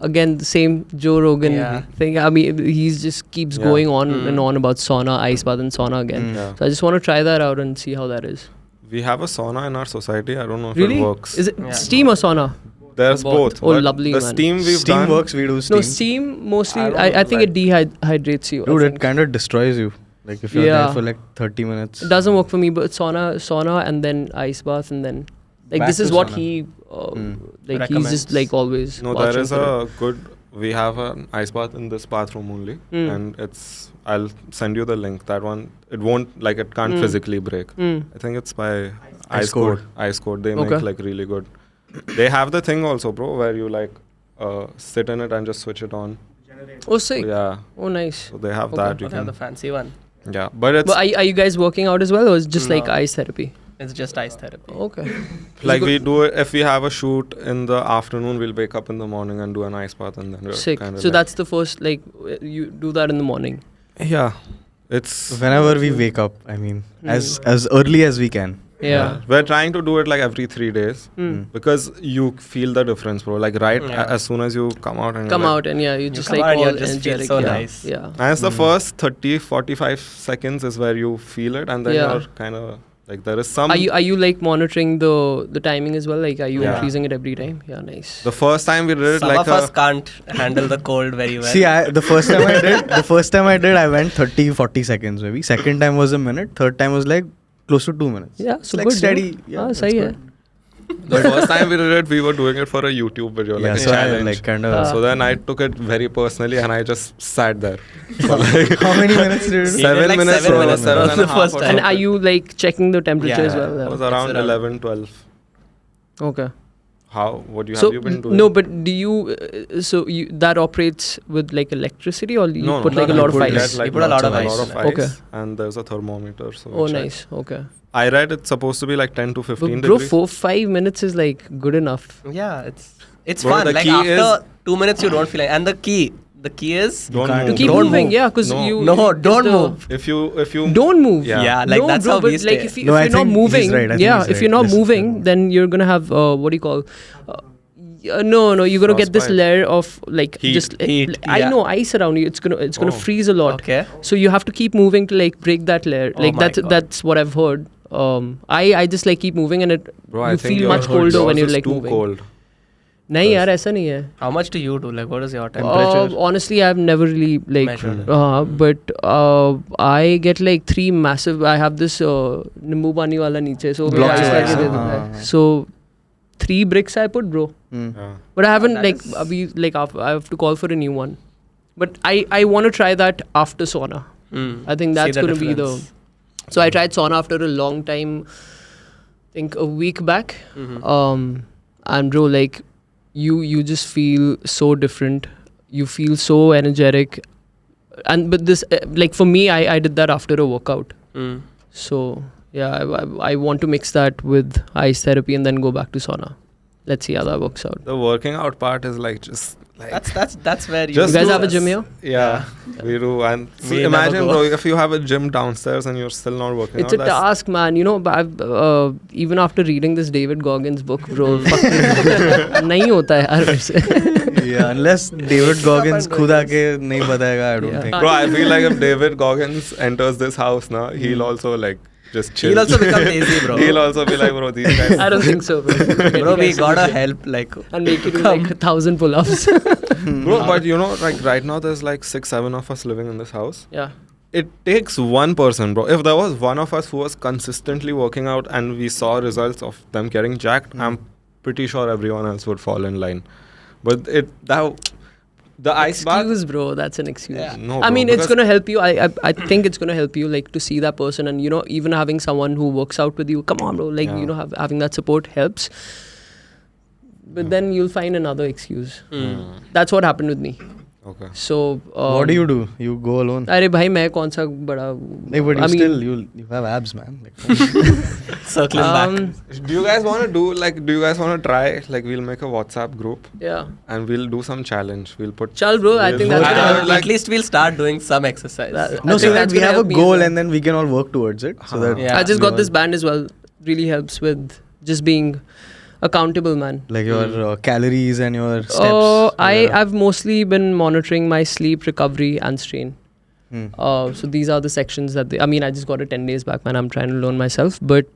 Speaker 2: again the same Joe Rogan thing. I mean, he's just keeps going on and on about sauna, ice bath, and sauna again.
Speaker 1: Yeah.
Speaker 2: So I just want to try that out and see how that is.
Speaker 1: We have a sauna in our society. I don't know if
Speaker 2: Really?
Speaker 1: it works.
Speaker 2: Is it
Speaker 4: Yeah.
Speaker 2: steam or sauna?
Speaker 1: There's both.
Speaker 2: Oh,
Speaker 1: but
Speaker 2: lovely,
Speaker 1: The
Speaker 2: man.
Speaker 1: steam we've
Speaker 3: Steam
Speaker 1: done.
Speaker 3: works, we do steam.
Speaker 2: No, steam mostly.
Speaker 1: I don't
Speaker 2: I
Speaker 1: know,
Speaker 2: think it dehydrates you. I
Speaker 3: Dude,
Speaker 2: think.
Speaker 3: it kind of destroys you. Like if you're
Speaker 2: Yeah.
Speaker 3: there for like 30 minutes.
Speaker 2: It doesn't work for me, but sauna and then ice bath and then like
Speaker 3: Back
Speaker 2: this is
Speaker 3: to
Speaker 2: what
Speaker 3: sauna.
Speaker 2: he like he's
Speaker 4: Recommends.
Speaker 2: just like always
Speaker 1: No,
Speaker 2: watching
Speaker 1: there is
Speaker 2: for
Speaker 1: a
Speaker 2: it.
Speaker 1: good we have an ice bath in this bathroom only, and I'll send you the link. That one, it won't, like, it can't physically break. I think it's by Ice Code. Ice Code. They make like really good. They have the thing also, bro, where you like sit in it and just switch it on.
Speaker 2: Oh, sick.
Speaker 1: Yeah.
Speaker 2: Oh, nice.
Speaker 1: So they have that. You
Speaker 4: They have the
Speaker 1: can.
Speaker 4: fancy one.
Speaker 1: Yeah, but it's
Speaker 2: But are you guys working out as well, or is it just like
Speaker 4: No.
Speaker 2: ice therapy?
Speaker 4: It's just ice therapy.
Speaker 2: Okay.
Speaker 1: like we do it if we have a shoot in the afternoon. We'll wake up in the morning and do an ice bath, and then we're
Speaker 2: Sick.
Speaker 1: kind of
Speaker 2: So that's the first, like, you do that in the morning.
Speaker 1: yeah. It's
Speaker 3: Whenever we wake up, I mean, as early as we can.
Speaker 2: Yeah.
Speaker 1: We're trying to do it like every 3 days because you feel the difference, bro. Like as soon as you come out and
Speaker 2: Come
Speaker 1: you're
Speaker 2: out and you just
Speaker 4: come
Speaker 2: like
Speaker 4: out and
Speaker 2: all
Speaker 4: you just feel
Speaker 2: energetic.
Speaker 4: so
Speaker 2: yeah.
Speaker 4: nice.
Speaker 2: Yeah.
Speaker 1: and it's the first 30-45 seconds is where you feel it, and then
Speaker 2: Yeah.
Speaker 1: you're kind of like there is some.
Speaker 2: Are you like monitoring the timing as well? Like, are you
Speaker 1: Yeah.
Speaker 2: increasing it every time? Yeah, nice.
Speaker 1: The first time we did it,
Speaker 4: Some
Speaker 1: like
Speaker 4: of us can't handle the cold very well.
Speaker 3: See, the first time I did, I went 30-40 seconds maybe. Second time was a minute. Third time was like close to 2 minutes.
Speaker 2: Yeah,
Speaker 3: It's
Speaker 2: so
Speaker 3: like
Speaker 2: good.
Speaker 3: steady.
Speaker 2: Yeah,
Speaker 3: Yeah, that's
Speaker 2: sahi hai.
Speaker 3: good.
Speaker 1: the first time we did it, we were doing it for a YouTube video, like
Speaker 3: Yeah,
Speaker 1: a
Speaker 3: so I
Speaker 1: challenge.
Speaker 3: like kind of.
Speaker 1: So then I took it very personally, and I just sat there. So like
Speaker 3: How many minutes did you do?
Speaker 4: He did
Speaker 1: 7
Speaker 4: like
Speaker 1: minutes,
Speaker 4: 7
Speaker 1: bro,
Speaker 4: minutes.
Speaker 1: 7
Speaker 4: That was
Speaker 1: and a
Speaker 4: the
Speaker 1: half
Speaker 4: first
Speaker 1: or
Speaker 4: time.
Speaker 2: And are
Speaker 1: something.
Speaker 2: you like checking the temperature as
Speaker 4: Yeah.
Speaker 2: well?
Speaker 1: It
Speaker 2: Yeah.
Speaker 1: was around
Speaker 4: It's around
Speaker 1: 11-12.
Speaker 2: Okay.
Speaker 1: How? What you
Speaker 2: So
Speaker 1: have you been doing?
Speaker 2: no, but do you? So you that operates with like electricity, or you put like a lot of
Speaker 1: you
Speaker 2: ice?
Speaker 1: get, like,
Speaker 4: You put a lot of
Speaker 1: lots
Speaker 4: ice.
Speaker 2: Okay.
Speaker 1: and there's a thermometer. So
Speaker 2: Oh,
Speaker 1: check.
Speaker 2: nice. Okay.
Speaker 1: I read it's supposed to be like 10 to 15
Speaker 2: But bro,
Speaker 1: degrees.
Speaker 2: 4-5 minutes is like good enough.
Speaker 4: Yeah, it's
Speaker 1: Bro,
Speaker 4: fun.
Speaker 1: the
Speaker 4: Like
Speaker 1: key
Speaker 4: after
Speaker 1: is-
Speaker 4: 2 minutes, you don't feel like. And the key is
Speaker 1: Don't
Speaker 3: can't-
Speaker 2: To
Speaker 1: move.
Speaker 2: keep
Speaker 4: Don't
Speaker 2: moving,
Speaker 4: move.
Speaker 2: yeah, because
Speaker 1: No.
Speaker 2: you.
Speaker 4: No,
Speaker 2: it's
Speaker 4: don't
Speaker 2: the-
Speaker 4: move.
Speaker 1: If you
Speaker 2: Don't move.
Speaker 4: Yeah, like
Speaker 2: no,
Speaker 4: that's
Speaker 2: bro,
Speaker 4: how we
Speaker 2: but like
Speaker 4: stay.
Speaker 2: if,
Speaker 3: No, I
Speaker 2: if you're not
Speaker 3: think he's
Speaker 2: moving,
Speaker 3: right. I think
Speaker 2: yeah,
Speaker 3: he's
Speaker 2: if you're
Speaker 3: right.
Speaker 2: not
Speaker 3: Listen,
Speaker 2: moving,
Speaker 3: yeah.
Speaker 2: then you're gonna have what do you call? No, you're gonna get this
Speaker 1: Frostbite.
Speaker 2: layer of like
Speaker 1: Heat.
Speaker 2: just
Speaker 4: Heat,
Speaker 2: I
Speaker 4: yeah.
Speaker 2: know ice around you. It's gonna
Speaker 1: Oh.
Speaker 2: freeze a lot.
Speaker 4: Okay.
Speaker 2: So you have to keep moving to like break that layer.
Speaker 4: Oh
Speaker 2: Like
Speaker 4: my God.
Speaker 2: that's what I've heard. I just like keep moving and
Speaker 1: Bro, I
Speaker 2: you
Speaker 1: think
Speaker 2: feel
Speaker 1: your
Speaker 2: much colder when
Speaker 1: yours
Speaker 2: you're
Speaker 1: is
Speaker 2: like
Speaker 1: too
Speaker 2: moving.
Speaker 1: cold.
Speaker 2: नहीं यार ऐसा नहीं है.
Speaker 4: How much do you do? Like, what is your temperature?
Speaker 2: Honestly, I've never really like,
Speaker 4: Measured it.
Speaker 2: but I get like 3 massive. I have this nimbu pani wala niche, so
Speaker 3: Block
Speaker 2: ice
Speaker 4: size,
Speaker 2: like
Speaker 3: huh?
Speaker 2: it is. So 3 bricks I put, bro.
Speaker 1: Yeah.
Speaker 2: But I haven't
Speaker 4: That
Speaker 2: like
Speaker 4: is-
Speaker 2: I have to call for a new one. But I want to try that after sauna. I think that's
Speaker 4: See the
Speaker 2: going to be the.
Speaker 4: difference.
Speaker 2: So I tried sauna after a long time. I think a week back. And bro, like you just feel so different. You feel so energetic. But this like for me, I did that after a workout. So yeah, I want to mix that with ice therapy and then go back to sauna. Let's see how that works out.
Speaker 1: The working out part is like just like
Speaker 4: That's where you.
Speaker 1: Just
Speaker 2: You guys
Speaker 1: do
Speaker 2: have a
Speaker 1: this.
Speaker 2: gym here?
Speaker 1: Yeah, we do. And see,
Speaker 4: We
Speaker 1: imagine,
Speaker 4: never go.
Speaker 1: bro, if you have a gym downstairs and you're still not working
Speaker 2: It's
Speaker 1: out.
Speaker 2: a task, man. You know, but even after reading this David Goggins book, bro, fucking नहीं होता है यार वैसे.
Speaker 3: Yeah, unless David Goggins खुद आके नहीं बताएगा, I don't
Speaker 2: Yeah.
Speaker 3: think.
Speaker 1: Bro, I feel like if David Goggins enters this house now, he'll also like just chill.
Speaker 4: He'll also become lazy, bro.
Speaker 1: He'll also be like, bro, these guys.
Speaker 2: I don't think so, bro.
Speaker 4: Bro, we gotta help. Like,
Speaker 2: And make you do like 1,000 pull-ups.
Speaker 1: Bro, but you know, like right now there's like 6-7 of us living in this house.
Speaker 2: Yeah.
Speaker 1: It takes one person, bro. If there was one of us who was consistently working out and we saw results of them getting jacked, I'm pretty sure everyone else would fall in line. But the ice bath.
Speaker 2: Excuse, bro. That's an excuse.
Speaker 4: Yeah.
Speaker 1: No,
Speaker 2: I
Speaker 1: bro,
Speaker 2: mean, it's
Speaker 1: because-
Speaker 2: gonna help you. I think it's gonna help you, like, to see that person, and you know, even having someone who works out with you. Come on, bro. Like,
Speaker 1: Yeah.
Speaker 2: you know, having that support helps. But then you'll find another excuse. That's what happened with me.
Speaker 1: Okay.
Speaker 2: So.
Speaker 3: What do you do? You go alone?
Speaker 2: अरे भाई मैं कौन सा बड़ा.
Speaker 3: Hey, but
Speaker 2: I mean,
Speaker 3: still you have abs, man. Like,
Speaker 4: circling back.
Speaker 1: Do you guys want to do you guys want to try, like, we'll make a WhatsApp group
Speaker 2: Yeah.
Speaker 1: and we'll do some challenge. We'll put.
Speaker 2: Chal, bro. I think that's gonna help.
Speaker 1: like-
Speaker 4: At least we'll start doing some exercise.
Speaker 2: That-
Speaker 3: no,
Speaker 2: I
Speaker 3: so
Speaker 2: think
Speaker 3: that
Speaker 2: that's
Speaker 3: we
Speaker 2: gonna
Speaker 3: have a
Speaker 2: help me as
Speaker 3: goal
Speaker 2: well.
Speaker 3: and then we can all work towards it. So that
Speaker 4: Yeah.
Speaker 2: I just
Speaker 3: we
Speaker 2: got
Speaker 3: all-
Speaker 2: this band as well. Really helps with just being accountable, man.
Speaker 3: like your calories and your steps.
Speaker 2: I've mostly been monitoring my sleep, recovery, and strain.
Speaker 3: Hmm.
Speaker 2: So these are the sections that I mean, I just got it 10 days back, man. I'm trying to learn myself, but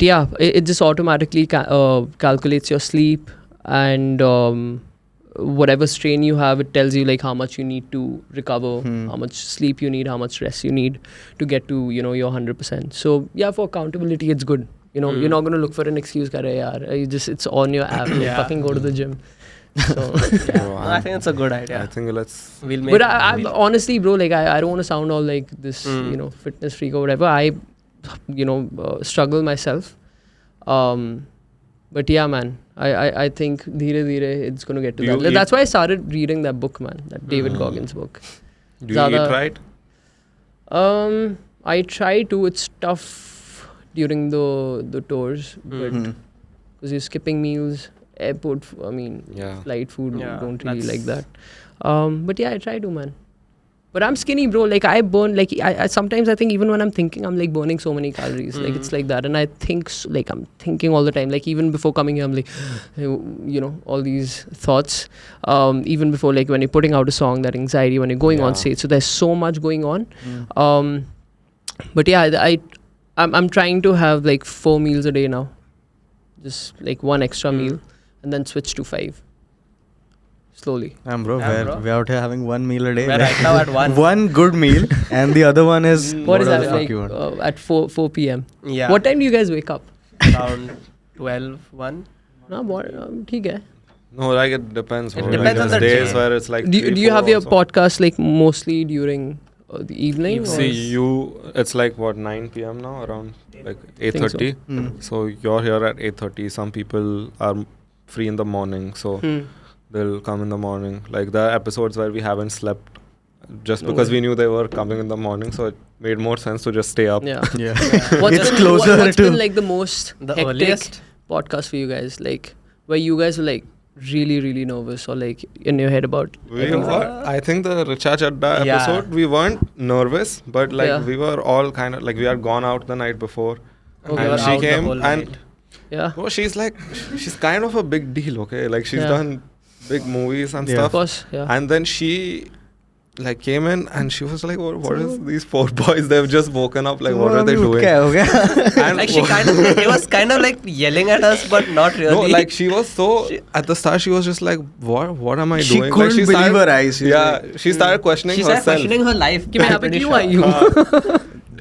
Speaker 2: yeah, it just automatically calculates your sleep and whatever strain you have. It tells you like how much you need to recover, how much sleep you need, how much rest you need to get to your 100%. So yeah, for accountability, it's good. You're not gonna look for an excuse. Kare yaar, it's on your app.
Speaker 4: Yeah.
Speaker 2: Fucking go to the gym. So.
Speaker 1: Bro,
Speaker 4: I think it's a good idea.
Speaker 1: I think let's.
Speaker 4: We'll make.
Speaker 2: But I honestly, bro, like I don't want to sound all like this, you know, fitness freak or whatever. I, you know, struggle myself. But yeah, man, I think dheere it's going to get to that. That's why I started reading that book, man, that David Goggins book.
Speaker 1: Do you eat right?
Speaker 2: I try to. It's tough during the tours, but because you're skipping meals, airport. Flight food. Don't really like that. But yeah, I try to, man. But I'm skinny, bro. Like I burn. Like I sometimes I think even when I'm thinking, I'm like burning so many calories. Like it's like that, and I think like I'm thinking all the time. Like even before coming here, I'm like, you know, all these thoughts. Even before, like when you're putting out a song, that anxiety when you're going on stage. So there's so much going on. But yeah, I'm trying to have like 4 meals a day now, just like 1 extra meal, and then switch to 5. Slowly.
Speaker 3: Bro, we're out here having 1 meal a day.
Speaker 4: We're right now at 1.
Speaker 3: One good meal, and the other one is
Speaker 2: what is that
Speaker 3: like
Speaker 2: at 4 p.m.
Speaker 4: Yeah.
Speaker 2: What time do you guys wake up?
Speaker 4: Around 12, 1.
Speaker 2: No, ठीक है.
Speaker 1: No, like it depends.
Speaker 4: It depends on the
Speaker 1: days
Speaker 4: day.
Speaker 1: where it's like.
Speaker 2: Do you have your
Speaker 1: also.
Speaker 2: podcast like mostly during the evening?
Speaker 1: See, it's like what 9 p.m. now, around like 8:30. So you're here at 8:30. Some people are free in the morning, so they'll come in the morning. Like there are episodes where we haven't slept just because we knew they were coming in the morning, so it made more sense to just stay up.
Speaker 2: Yeah.
Speaker 3: It's closer
Speaker 2: what's
Speaker 3: to
Speaker 2: been like the most
Speaker 4: The
Speaker 2: hectic
Speaker 4: earliest
Speaker 2: podcast for you guys? Like where you guys were like really, really nervous or like in your head about
Speaker 1: I think the Richa Chadda episode, we weren't nervous, but like we were all kind of like we had gone out the night before, and she came and well, she's kind of a big deal, okay? Like she's done big movies and stuff.
Speaker 2: Of course,
Speaker 1: and then she like came in and she was like, what is these 4 boys? They've just woken up. Like, what are they doing?
Speaker 4: And like it was kind of like yelling at us, but not really.
Speaker 1: No, like she was so at the start. She was just like, what am I doing?
Speaker 3: She couldn't believe her eyes.
Speaker 1: She started questioning herself.
Speaker 4: She started questioning her life.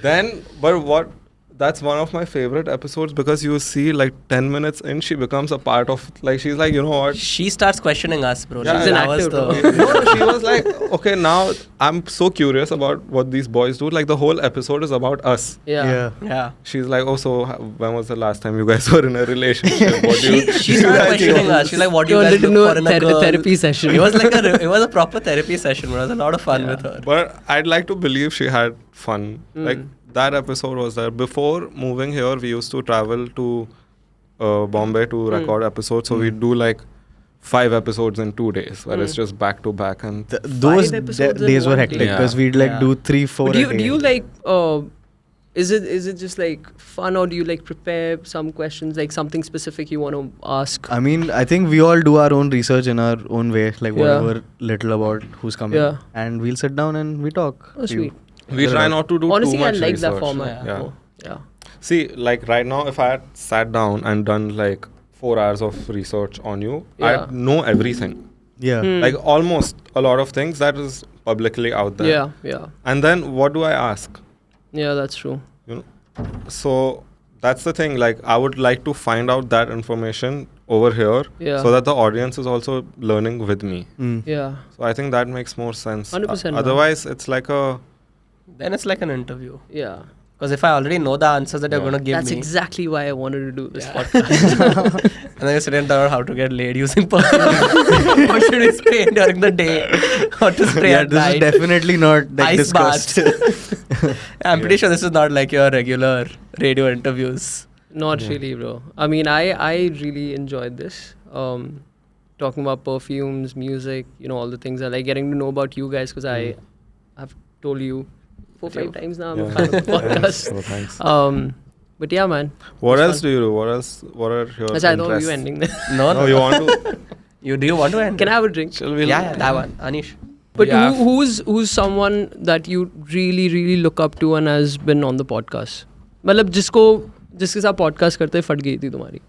Speaker 1: Then, but that's one of my favorite episodes because you see like 10 minutes in, she becomes a part of, like, she's like, you know what?
Speaker 4: She starts questioning us, bro.
Speaker 1: Yeah,
Speaker 4: She's an actor, bro.
Speaker 1: No, she was like, okay, now I'm so curious about what these boys do. Like the whole episode is about us.
Speaker 4: Yeah.
Speaker 1: She's like, oh, so when was the last time you guys were in a relationship? What do you
Speaker 4: she started questioning us. She's like, what do you guys look for in a girl?
Speaker 2: Therapy session.
Speaker 4: It was like it was a proper therapy session. It was a lot of fun with her.
Speaker 1: But I'd like to believe she had fun. Like that episode was there. Before moving here, we used to travel to Bombay to record episodes. So we'd do like 5 episodes in 2 days, where it's just back to back. And
Speaker 3: those days were hectic because we'd like do 3-4
Speaker 2: do you like is it just like fun, or do you like prepare some questions, like something specific you want to ask?
Speaker 3: I mean, I think we all do our own research in our own way, like whatever little about who's coming, and we'll sit down and we talk.
Speaker 2: Oh, sweet.
Speaker 1: We try not to do
Speaker 2: honestly,
Speaker 1: too much
Speaker 2: I like
Speaker 1: research.
Speaker 2: that format. Yeah.
Speaker 1: See, like right now, if I had sat down and done like 4 hours of research on you, I know everything. Like almost a lot of things that is publicly out there.
Speaker 2: Yeah.
Speaker 1: And then what do I ask?
Speaker 2: Yeah, that's true.
Speaker 1: You know, so that's the thing. Like I would like to find out that information over here, so that the audience is also learning with me.
Speaker 2: Yeah.
Speaker 1: So I think that makes more sense.
Speaker 2: 100%.
Speaker 1: Otherwise, it's like a.
Speaker 4: Then it's like an interview.
Speaker 2: Yeah.
Speaker 4: Because if I already know the answers that you're going to give
Speaker 2: that's
Speaker 4: me.
Speaker 2: That's exactly why I wanted to do this podcast.
Speaker 4: And then you sit and learn how to get laid using perfume. What should we spray during the day? What to spray at night?
Speaker 3: This is definitely not like
Speaker 4: ice
Speaker 3: discussed.
Speaker 4: I'm pretty sure this is not like your regular radio interviews.
Speaker 2: Not really, bro. I mean, I really enjoyed this. Talking about perfumes, music, you know, all the things I like, getting to know about you guys, because I have told you 4-5 times now I'm a fan of the podcast.
Speaker 1: Thanks.
Speaker 2: But yeah, man.
Speaker 1: What else do you do? What are your interests?
Speaker 2: I thought you ending there.
Speaker 4: No,
Speaker 1: you want to?
Speaker 4: Do you want to end?
Speaker 2: Can I have a drink?
Speaker 4: Yeah, that one. Anish.
Speaker 2: But who's someone that you really, really look up to and has been on the podcast? मतलब जिसके साथ podcast करते फट गई थी तुम्हारी?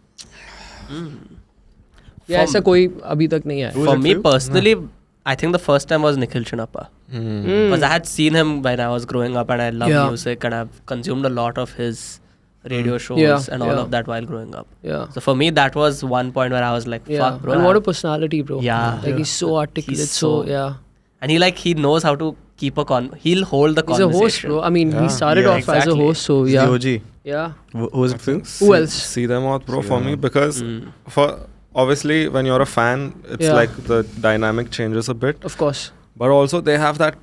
Speaker 2: या ऐसा कोई अभी तक नहीं आया?
Speaker 4: For me personally, I think the first time was Nikhil Chinappa. Because I had seen him when I was growing up and I love music and I've consumed a lot of his radio shows
Speaker 2: Yeah,
Speaker 4: and all
Speaker 2: yeah.
Speaker 4: of that while growing up.
Speaker 2: Yeah.
Speaker 4: So for me, that was one point where I was like,
Speaker 2: Yeah.
Speaker 4: fuck, bro.
Speaker 2: And what a personality, bro.
Speaker 4: Yeah.
Speaker 2: Like he's so articulate.
Speaker 4: He's
Speaker 2: so
Speaker 4: so-
Speaker 2: yeah.
Speaker 4: And he knows how to keep he'll hold the
Speaker 2: He's a
Speaker 4: conversation.
Speaker 2: host, bro. I mean, he
Speaker 1: Yeah.
Speaker 2: started
Speaker 3: Yeah,
Speaker 2: off as a
Speaker 4: exactly.
Speaker 2: host, so
Speaker 3: He's
Speaker 2: yeah.
Speaker 3: the OG.
Speaker 2: Yeah.
Speaker 3: Who was it, Phil?
Speaker 2: Who else?
Speaker 1: See them out, bro,
Speaker 3: See
Speaker 1: for
Speaker 3: them
Speaker 1: me,
Speaker 3: out.
Speaker 1: because for obviously when you're a fan, it's
Speaker 2: Yeah.
Speaker 1: like the dynamic changes a bit.
Speaker 2: Of course.
Speaker 1: But also they have that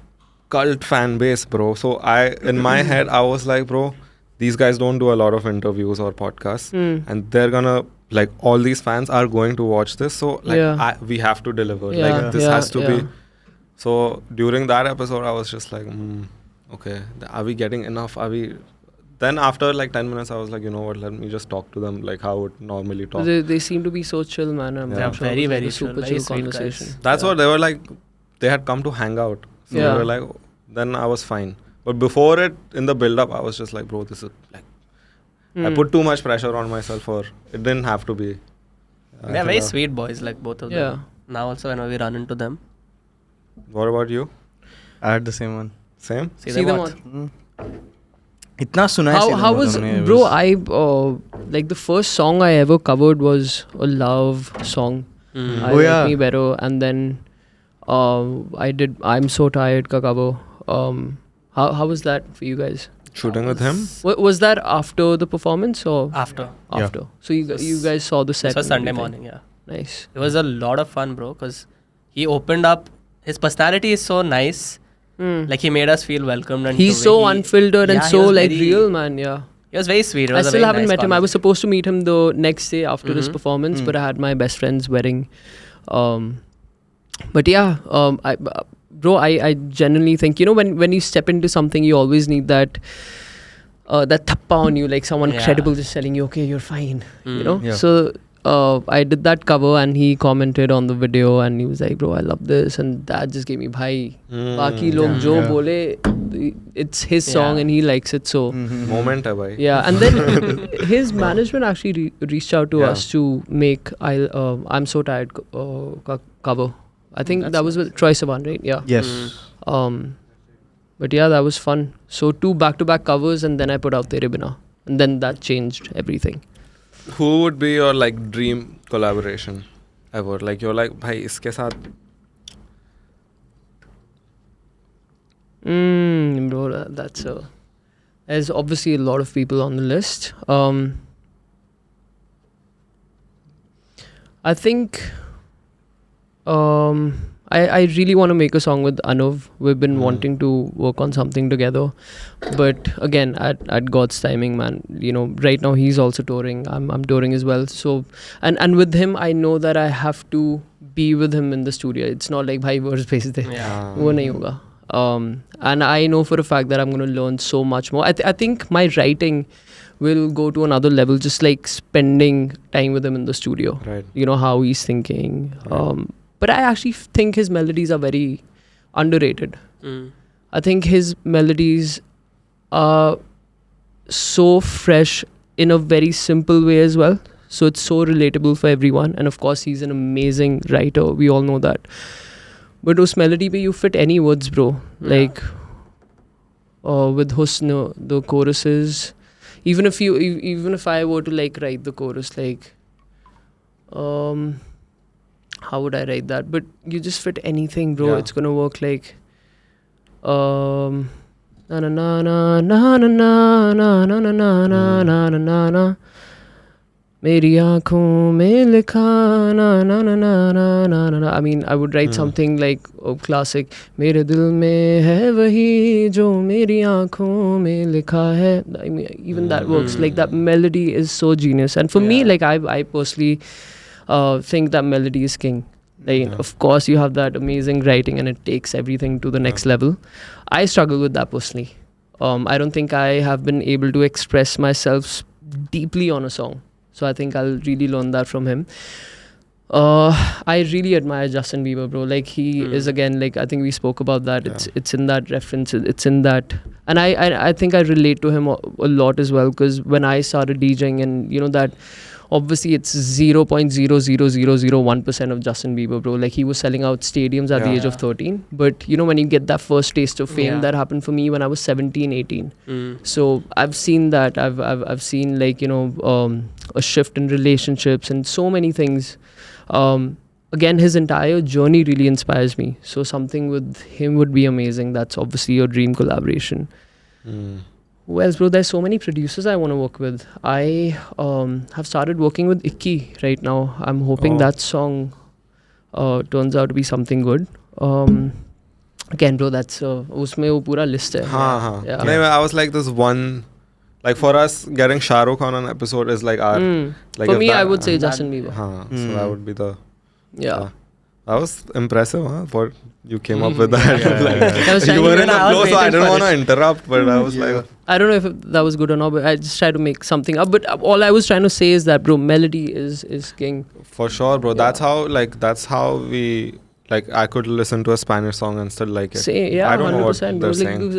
Speaker 1: cult fan base, bro. So in my head, I was like, bro, these guys don't do a lot of interviews or podcasts, and they're gonna like all these fans are going to watch this. So like
Speaker 2: Yeah.
Speaker 1: we have to deliver.
Speaker 2: Yeah,
Speaker 1: Like this
Speaker 2: yeah,
Speaker 1: has to
Speaker 2: yeah.
Speaker 1: be. So during that episode, I was just like, okay, are we getting enough? Are we? Then after like 10 minutes, I was like, you know what? Let me just talk to them like how I would normally talk.
Speaker 2: They seem to be so chill, man. I'm
Speaker 1: Yeah.
Speaker 2: sure
Speaker 4: Very,
Speaker 2: it was
Speaker 4: very
Speaker 2: a super
Speaker 4: chill, very
Speaker 2: chill
Speaker 4: sweet
Speaker 2: conversation.
Speaker 4: guys.
Speaker 1: That's what they were like. They had come to hang out. So
Speaker 2: Yeah.
Speaker 1: they were like, then I was fine. But before it, in the build up, I was just like, bro, this is like, I put too much pressure on myself, or it didn't have to be.
Speaker 4: They're very sweet boys, like both of
Speaker 2: Yeah.
Speaker 4: them. Now also when we run into them,
Speaker 1: What about you?
Speaker 3: I had the same one.
Speaker 1: Same?
Speaker 4: see
Speaker 2: See
Speaker 4: them
Speaker 2: them
Speaker 4: what?
Speaker 3: इतना सुना है
Speaker 2: How
Speaker 3: cinema
Speaker 2: was
Speaker 3: तुमने, it
Speaker 2: bro?
Speaker 3: was-
Speaker 2: I like the first song I ever covered was a love song. I
Speaker 3: Oh,
Speaker 2: Like
Speaker 3: yeah.
Speaker 2: Me Better, and then I did I'm So Tired ka cover. How was that for you guys?
Speaker 1: Shooting with him?
Speaker 2: Was that after the performance or
Speaker 4: After.
Speaker 3: Yeah.
Speaker 2: after? So you guys saw the set.
Speaker 4: This was
Speaker 2: and
Speaker 4: Sunday
Speaker 2: everything.
Speaker 4: morning, yeah.
Speaker 2: Nice.
Speaker 4: It was a lot of fun, bro, because he opened up. His personality is so nice. Like he made us feel welcomed. And
Speaker 2: He's
Speaker 4: the
Speaker 2: so
Speaker 4: way he-
Speaker 2: unfiltered and
Speaker 4: Yeah, he
Speaker 2: so
Speaker 4: was
Speaker 2: like
Speaker 4: very-
Speaker 2: real, man. Yeah.
Speaker 4: He was very sweet. It
Speaker 2: I
Speaker 4: was a
Speaker 2: still
Speaker 4: very
Speaker 2: haven't
Speaker 4: nice
Speaker 2: met him. I was supposed to meet him the next day after his performance, but I had my best friend's wedding. But yeah, I genuinely think, you know, when you step into something, you always need that thappa on you, like someone
Speaker 4: Yeah.
Speaker 2: credible just telling you, okay, you're fine. You know.
Speaker 3: Yeah.
Speaker 2: So I did that cover, and he commented on the video, and he was like, bro, I love this, and that just gave me bhai. Baki log jo
Speaker 3: Yeah.
Speaker 2: bole, it's his song,
Speaker 4: Yeah.
Speaker 2: and he likes it so.
Speaker 1: Moment hai bhai.
Speaker 2: Yeah, and then his management actually reached out to
Speaker 1: Yeah.
Speaker 2: us to make I'm So Tired cover. I think that was with Troye Sivan, right? Yeah.
Speaker 3: Yes.
Speaker 2: But yeah, that was fun. So 2 back-to-back covers, and then I put out Tere Bina, and then that changed everything.
Speaker 1: Who would be your like dream collaboration ever? Like you're like, bhai, iske saath.
Speaker 2: Bro, that's there's obviously a lot of people on the list. I think I really want to make a song with Anuv. We've been wanting to work on something together, but again, at God's timing, man. You know, right now he's also touring. I'm touring as well. So, and with him, I know that I have to be with him in the studio. It's not like bhai verse base de.
Speaker 4: Yeah.
Speaker 2: वो नहीं होगा. And I know for a fact that I'm going to learn so much more. I think my writing will go to another level, just like spending time with him in the studio.
Speaker 1: Right.
Speaker 2: You know, how he's thinking. But I actually think his melodies are very underrated. I think his melodies are so fresh in a very simple way as well. So it's so relatable for everyone. And of course, he's an amazing writer. We all know that. But those melody pe you fit any words, bro. Like with Husn, the choruses. Even if I were to like write the chorus, like how would I write that? But you just fit anything, bro.
Speaker 1: Yeah.
Speaker 2: It's gonna work like na na na na na na na na na na na na na na na na मेरी आँखों में लिखा ना ना ना ना ना ना ना. I mean, I would write something like classic. मेरे दिल में है वही जो मेरी आँखों में लिखा है. I mean, even that works. Like that melody is so genius. And for me, like I personally think that melody is king. Like, of course, you have that amazing writing, and it takes everything to the next level. I struggle with that personally. I don't think I have been able to express myself deeply on a song. So I think I'll really learn that from him. I really admire Justin Bieber, bro. Like he is, again, like I think we spoke about that. It's in that reference. It's in that, and I think I relate to him a lot as well, because when I started DJing, and you know that obviously it's 0.00001% of Justin Bieber, bro. Like he was selling out stadiums at the age of 13. But you know, when you get that first taste of fame, that happened for me when I was 17, 18. So I've seen that. I've seen like, you know, a shift in relationships and so many things. Again, his entire journey really inspires me. So something with him would be amazing. That's obviously your dream collaboration. Who else, bro? There's so many producers I want to work with. I have started working with Icky right now. I'm hoping that song turns out to be something good. Again, bro, that's usme wo pura list hai.
Speaker 1: Yeah. No, I was like this one. Like for us, getting Shah Rukh on an episode is like our. Like
Speaker 2: for me, I would say Justin Bieber.
Speaker 1: So that would be the.
Speaker 2: Yeah.
Speaker 1: That was impressive, huh? What you came up with that.
Speaker 2: You
Speaker 1: were in a flow, so I didn't want to interrupt, but I was like.
Speaker 2: I don't know if that was good or not, but I just tried to make something up. But all I was trying to say is that, bro, melody is king.
Speaker 1: For sure, bro. That's how we. Like, I could listen to a Spanish song and still like it. I don't know what they're saying.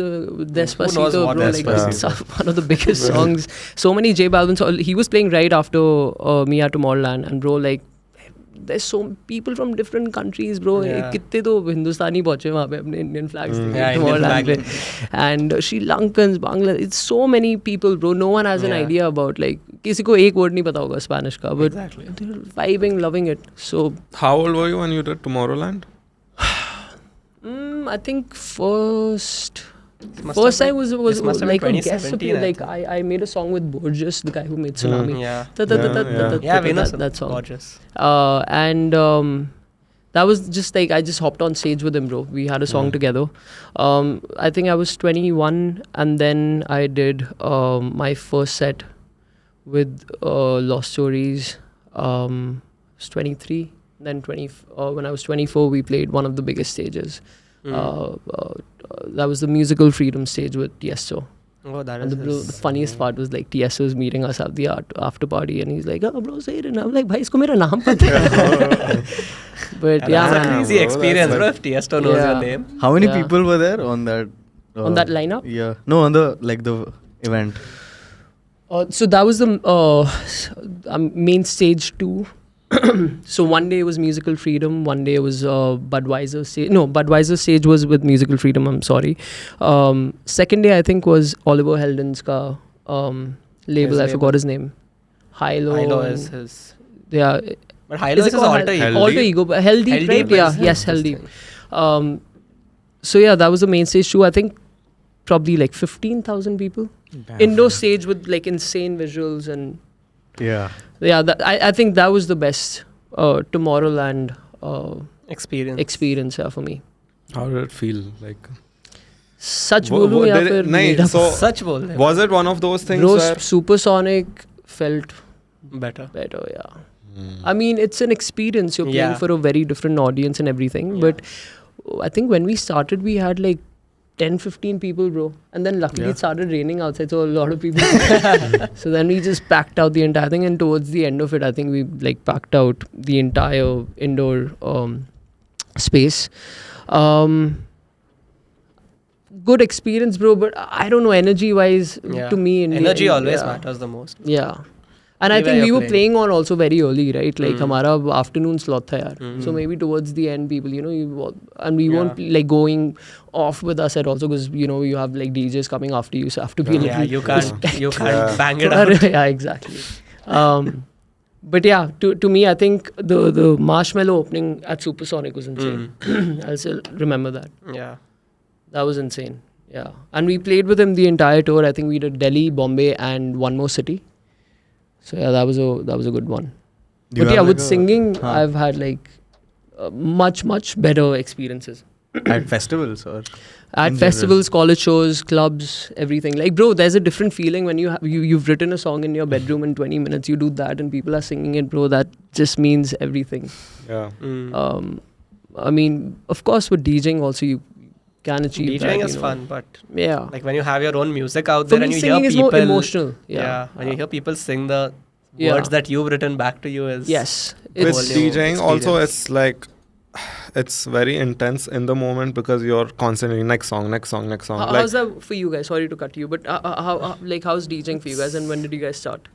Speaker 2: Despacito, bro. Like, it's one of the biggest songs. So many J Balvin songs. He was playing right after me at Tomorrowland. And, bro, like, there's so people from different countries, bro. Kitte to Hindustani पहुंचे वहाँ पे अपने Indian flags Tomorrowland पे. And Sri Lankans, Bangladesh. It's so many people, bro. No one has an idea about, like, किसी को एक word नहीं पता होगा Spanish का, but they're vibing, loving it. So
Speaker 1: how old were you when you did Tomorrowland?
Speaker 2: I think first I was like a guest appeal. Like I made a song with Borges, the guy who made Tsunami. That song.
Speaker 4: Gorgeous.
Speaker 2: And that was just like I just hopped on stage with him, bro. We had a song together. I think I was 21, and then I did my first set with Lost Stories. I was 23. Then when I was 24, we played one of the biggest stages. That was the musical freedom stage with Tiesto.
Speaker 4: Oh, that
Speaker 2: and
Speaker 4: is
Speaker 2: the funniest part was like Tiesto's meeting us at the after party, and he's like, "Oh, bro, Zaeden." I'm like, "Bhai, isko mera naam pata hai." But
Speaker 4: that's a crazy experience, bro. If Tiesto knows your name.
Speaker 3: How many people were there on that?
Speaker 2: On that lineup?
Speaker 3: Yeah. No, on the event.
Speaker 2: So that was the main stage 2. So one day was Musical Freedom, one day was Budweiser stage. No, Budweiser stage was with Musical Freedom, I'm sorry. Second day I think was Oliver Heldens ka label, I forgot his name. Hilo
Speaker 4: is his.
Speaker 2: Yeah.
Speaker 4: But Hilo is his alter ego.
Speaker 2: Alter ego, but Healthy, right? Yeah, yes, Healthy. So yeah, that was the main stage 2. I think probably like 15,000 people. Indoor stage with like insane visuals and...
Speaker 3: Yeah,
Speaker 2: I think that was the best Tomorrowland experience for me.
Speaker 1: How did it feel? Like
Speaker 2: such bolu ya fir made up.
Speaker 4: Such bol.
Speaker 1: Was it one of those things
Speaker 2: Bro,
Speaker 1: where
Speaker 2: Supersonic felt
Speaker 4: better,
Speaker 2: yeah. I mean, it's an experience. You're playing for a very different audience and everything. But I think when we started, we had like 10-15 people, bro, and then luckily it started raining outside, so a lot of people so then we just packed out the entire thing, and towards the end of it I think we like packed out the entire indoor space. Good experience, bro, but I don't know, energy wise to me
Speaker 4: energy always matters the most.
Speaker 2: And I think we were playing on also very early, right? Like, hamara afternoon slot tha yaar. So maybe towards the end, people, you know, and we weren't like going off with us at also, because, you know, you have like DJs coming after you, so have to be a little...
Speaker 4: you can't bang it out.
Speaker 2: Yeah, exactly. But yeah, to me, I think the Marshmallow opening at Supersonic was insane. I'll still remember that.
Speaker 4: Yeah.
Speaker 2: That was insane. Yeah. And we played with him the entire tour. I think we did Delhi, Bombay, and one more city. So yeah, that was a good one. But yeah, with singing, I've had like much better experiences.
Speaker 3: At festivals or?
Speaker 2: At festivals, college shows, clubs, everything. Like, bro, there's a different feeling when you've written a song in your bedroom in 20 minutes. You do that and people are singing it, bro. That just means everything.
Speaker 1: Yeah.
Speaker 2: I mean, of course, with DJing also you can achieve
Speaker 4: DJing
Speaker 2: that,
Speaker 4: is fun, but like when you have your own music out
Speaker 2: for
Speaker 4: there
Speaker 2: me,
Speaker 4: and you hear people,
Speaker 2: is more emotional.
Speaker 4: When you hear people sing the words that you've written back to you is
Speaker 1: with DJing also it's like it's very intense in the moment because you're constantly next song.
Speaker 2: How's that for you guys? Sorry to cut you, but how's DJing for you guys, and when did you guys start?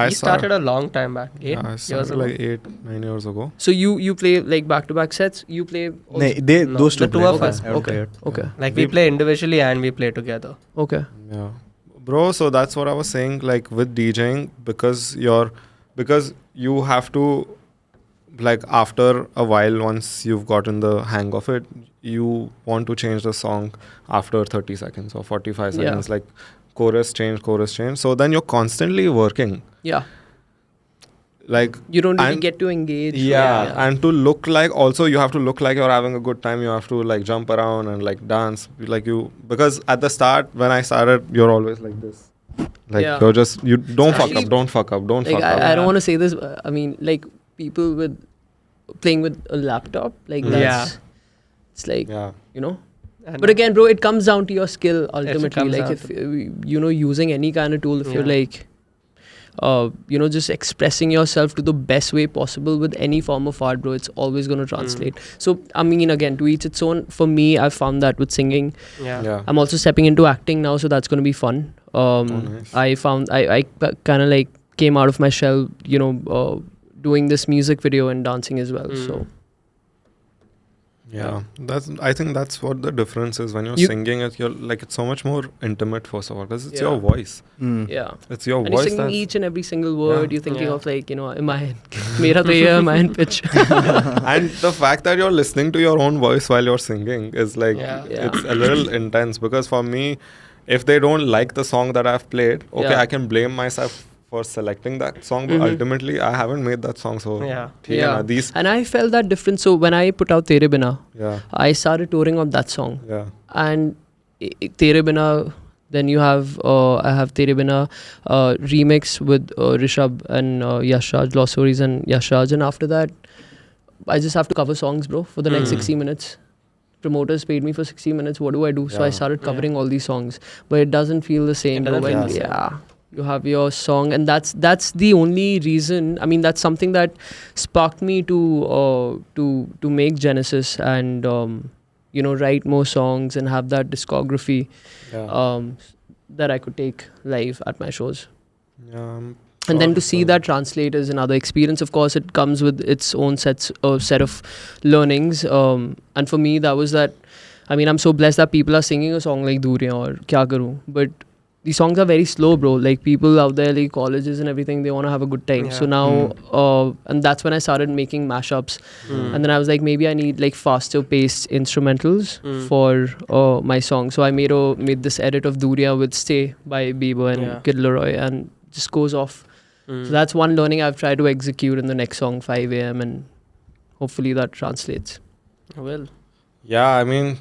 Speaker 1: I
Speaker 4: We started a long time back. 8
Speaker 1: Yeah, I
Speaker 4: years
Speaker 1: started
Speaker 4: ago.
Speaker 1: like 8-9 years ago.
Speaker 2: So you play like back-to-back sets? You play also?
Speaker 4: No,
Speaker 3: those two
Speaker 4: the two
Speaker 3: play.
Speaker 4: of
Speaker 3: I
Speaker 4: us.
Speaker 3: haven't
Speaker 2: Okay.
Speaker 3: played.
Speaker 2: Okay.
Speaker 4: Like we play individually and we play together.
Speaker 2: Okay.
Speaker 1: Yeah, bro. So that's what I was saying. Like with DJing, because you have to, like, after a while, once you've gotten the hang of it, you want to change the song after 30 seconds or 45
Speaker 2: Yeah.
Speaker 1: seconds. Like chorus change. So then you're constantly working.
Speaker 2: Yeah.
Speaker 1: Like
Speaker 2: You don't really
Speaker 1: and-
Speaker 2: get to engage.
Speaker 1: and to look like, also you have to look like you're having a good time. You have to like jump around and like dance because at the start when I started, you're always like this, like
Speaker 2: Yeah.
Speaker 1: you're just, you don't fuck
Speaker 2: Actually,
Speaker 1: up, don't fuck up.
Speaker 2: Like I don't want to say this. I mean, like people with playing with a laptop, like
Speaker 4: Yeah.
Speaker 2: that's it's like
Speaker 1: Yeah,
Speaker 2: you know.
Speaker 4: And
Speaker 2: But again, bro, it comes down to your skill ultimately.
Speaker 4: comes
Speaker 2: Like
Speaker 4: down
Speaker 2: if using any kind of tool, if you're
Speaker 4: Yeah.
Speaker 2: like, just expressing yourself to the best way possible with any form of art, bro, it's always going to translate. So I mean, again, to each its own. For me, I found that with singing.
Speaker 1: yeah.
Speaker 2: I'm also stepping into acting now, so that's going to be fun.
Speaker 1: Nice.
Speaker 2: I found I kind of like came out of my shell, doing this music video and dancing as well. So
Speaker 1: Yeah, I think that's what the difference is when you're
Speaker 2: You-
Speaker 1: singing it. You're like, it's so much more intimate first of all, because it's
Speaker 2: Yeah.
Speaker 1: your voice.
Speaker 2: yeah.
Speaker 1: It's your
Speaker 2: And you're
Speaker 1: voice.
Speaker 2: singing each and every single word.
Speaker 1: Yeah.
Speaker 2: You're thinking
Speaker 4: Yeah.
Speaker 2: of like, am I, mera to ye, am I in pitch?
Speaker 1: And the fact that you're listening to your own voice while you're singing is like,
Speaker 4: Yeah.
Speaker 2: Yeah.
Speaker 1: it's a little intense, because for me, if they don't like the song that I've played, okay,
Speaker 2: Yeah.
Speaker 1: I can blame myself for selecting that song, but
Speaker 2: Mhm.
Speaker 1: ultimately I haven't made that song. So
Speaker 4: Yeah.
Speaker 1: theek hai na, these,
Speaker 2: And I felt that difference. So when I put out Tere Bina,
Speaker 1: yeah,
Speaker 2: I started touring on that song.
Speaker 1: yeah,
Speaker 2: And Tere Bina, then you have, I have Tere Bina remix with Rishabh and Yashraj, Lost Stories and Yashraj. And after that, I just have to cover songs, bro, for the next 60 minutes. Promoters paid me for 60 minutes. What do I do? So I
Speaker 1: Yeah.
Speaker 2: started covering all these songs. But it doesn't feel the same,
Speaker 4: It
Speaker 2: bro.
Speaker 4: doesn't feel
Speaker 2: When,
Speaker 4: the same.
Speaker 2: yeah. You have your song, and that's the only reason. I mean, that's something that sparked me to make Genesis and write more songs and have that discography
Speaker 1: yeah.
Speaker 2: that I could take live at my shows.
Speaker 1: Yeah,
Speaker 2: And then to see
Speaker 1: sure.
Speaker 2: that translate is another experience. Of course, it comes with its own set of learnings. And for me, that was that. I mean, I'm so blessed that people are singing a song like Duriyan or Kya Karu, but these songs are very slow, bro. Like people out there, like colleges and everything, they want to have a good time.
Speaker 4: Yeah.
Speaker 2: So now, and that's when I started making mashups. And then I was like, maybe I need like faster paced instrumentals for my song. So I made this edit of Duriyan with Stay by Bieber and Kid Leroy, and just goes off. So that's one learning I've tried to execute in the next song, 5 a.m. and hopefully that translates.
Speaker 4: Well,
Speaker 1: Yeah, I mean,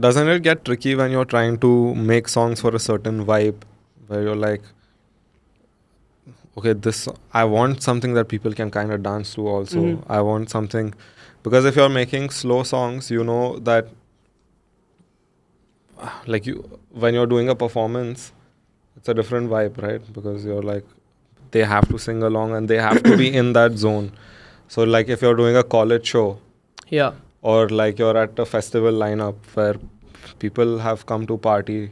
Speaker 1: doesn't it get tricky when you're trying to make songs for a certain vibe, where you're like, okay, I want something that people can kind of dance to also. I want something, because if you're making slow songs, you know that, like when you're doing a performance, it's a different vibe, right? Because you're like, they have to sing along and they have to be in that zone. So like if you're doing a college show,
Speaker 2: Yeah.
Speaker 1: or like you're at a festival lineup where people have come to party,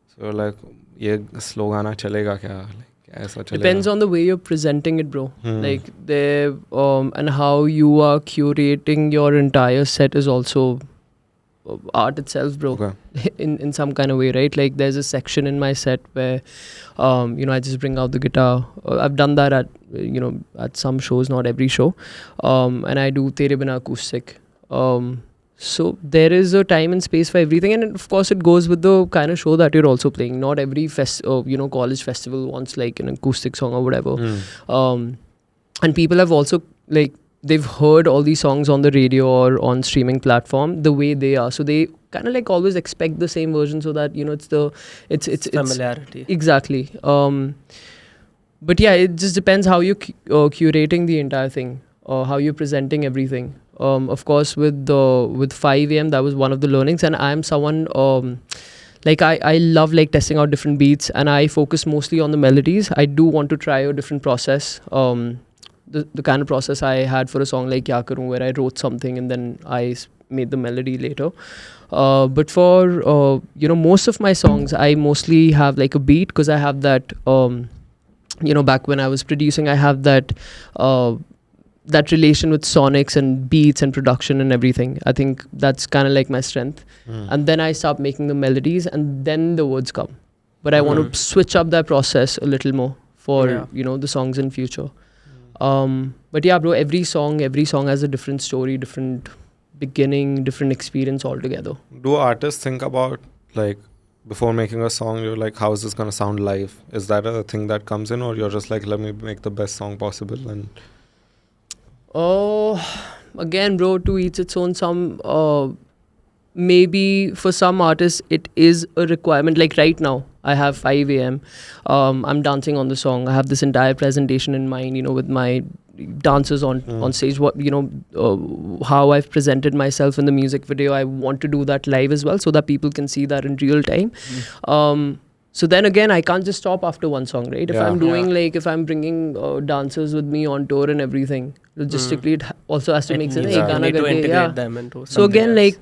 Speaker 1: so you're like, ye slow gana chalega kya? Like, aisa chalega?
Speaker 2: Depends on the way you're presenting it, bro. Like and how you are curating your entire set is also art itself, bro.
Speaker 1: Okay.
Speaker 2: in some kind of way, right? Like there's a section in my set where I just bring out the guitar. I've done that at at some shows, not every show, and I do Tere Bina acoustic. So there is a time and space for everything, and of course it goes with the kind of show that you're also playing. Not every college festival wants like an acoustic song or whatever. And people have also like, they've heard all these songs on the radio or on streaming platform the way they are, so they kind of like always expect the same version, so that it's
Speaker 4: familiarity.
Speaker 2: exactly. But yeah, it just depends how you're curating the entire thing, or how you're presenting everything. Of course, with 5 a.m. that was one of the learnings, and I'm someone like I love like testing out different beats, and I focus mostly on the melodies. I do want to try a different process. The kind of process I had for a song like Kya Karu, where I wrote something and then I made the melody later. But for most of my songs, I mostly have like a beat, because I have that back when I was producing, I have that that relation with sonics and beats and production and everything. I think that's kind of like my strength. And then I start making the melodies, and then the words come. But I want to switch up that process a little more for the songs in future. But yeah, bro, every song has a different story, different beginning, different experience altogether.
Speaker 1: Do artists think about, like, before making a song, you're like, how is this gonna sound live? Is that a thing that comes in, or you're just like, let me make the best song possible? And
Speaker 2: again, bro, to each its own. Some maybe for some artists it is a requirement. Like right now, I have 5 a.m. I'm dancing on the song. I have this entire presentation in mind, with my dancers on stage. What how I've presented myself in the music video. I want to do that live as well, so that people can see that in real time. So then again, I can't just stop after one song, right? If I'm doing if I'm bringing dancers with me on tour and everything, logistically it also has to make sense.
Speaker 4: You need to integrate them into
Speaker 2: so again,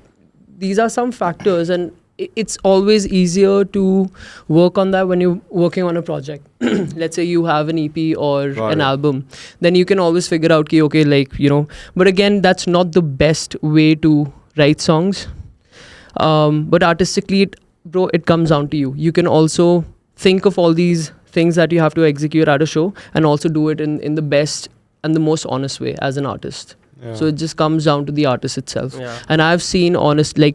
Speaker 2: these are some factors, and it's always easier to work on that when you're working on a project. Let's say you have an EP or an album, then you can always figure out, but again, that's not the best way to write songs. But artistically, it comes down to you. You can also think of all these things that you have to execute at a show and also do it in the best and the most honest way as an artist. So it just comes down to the artist itself. And I've seen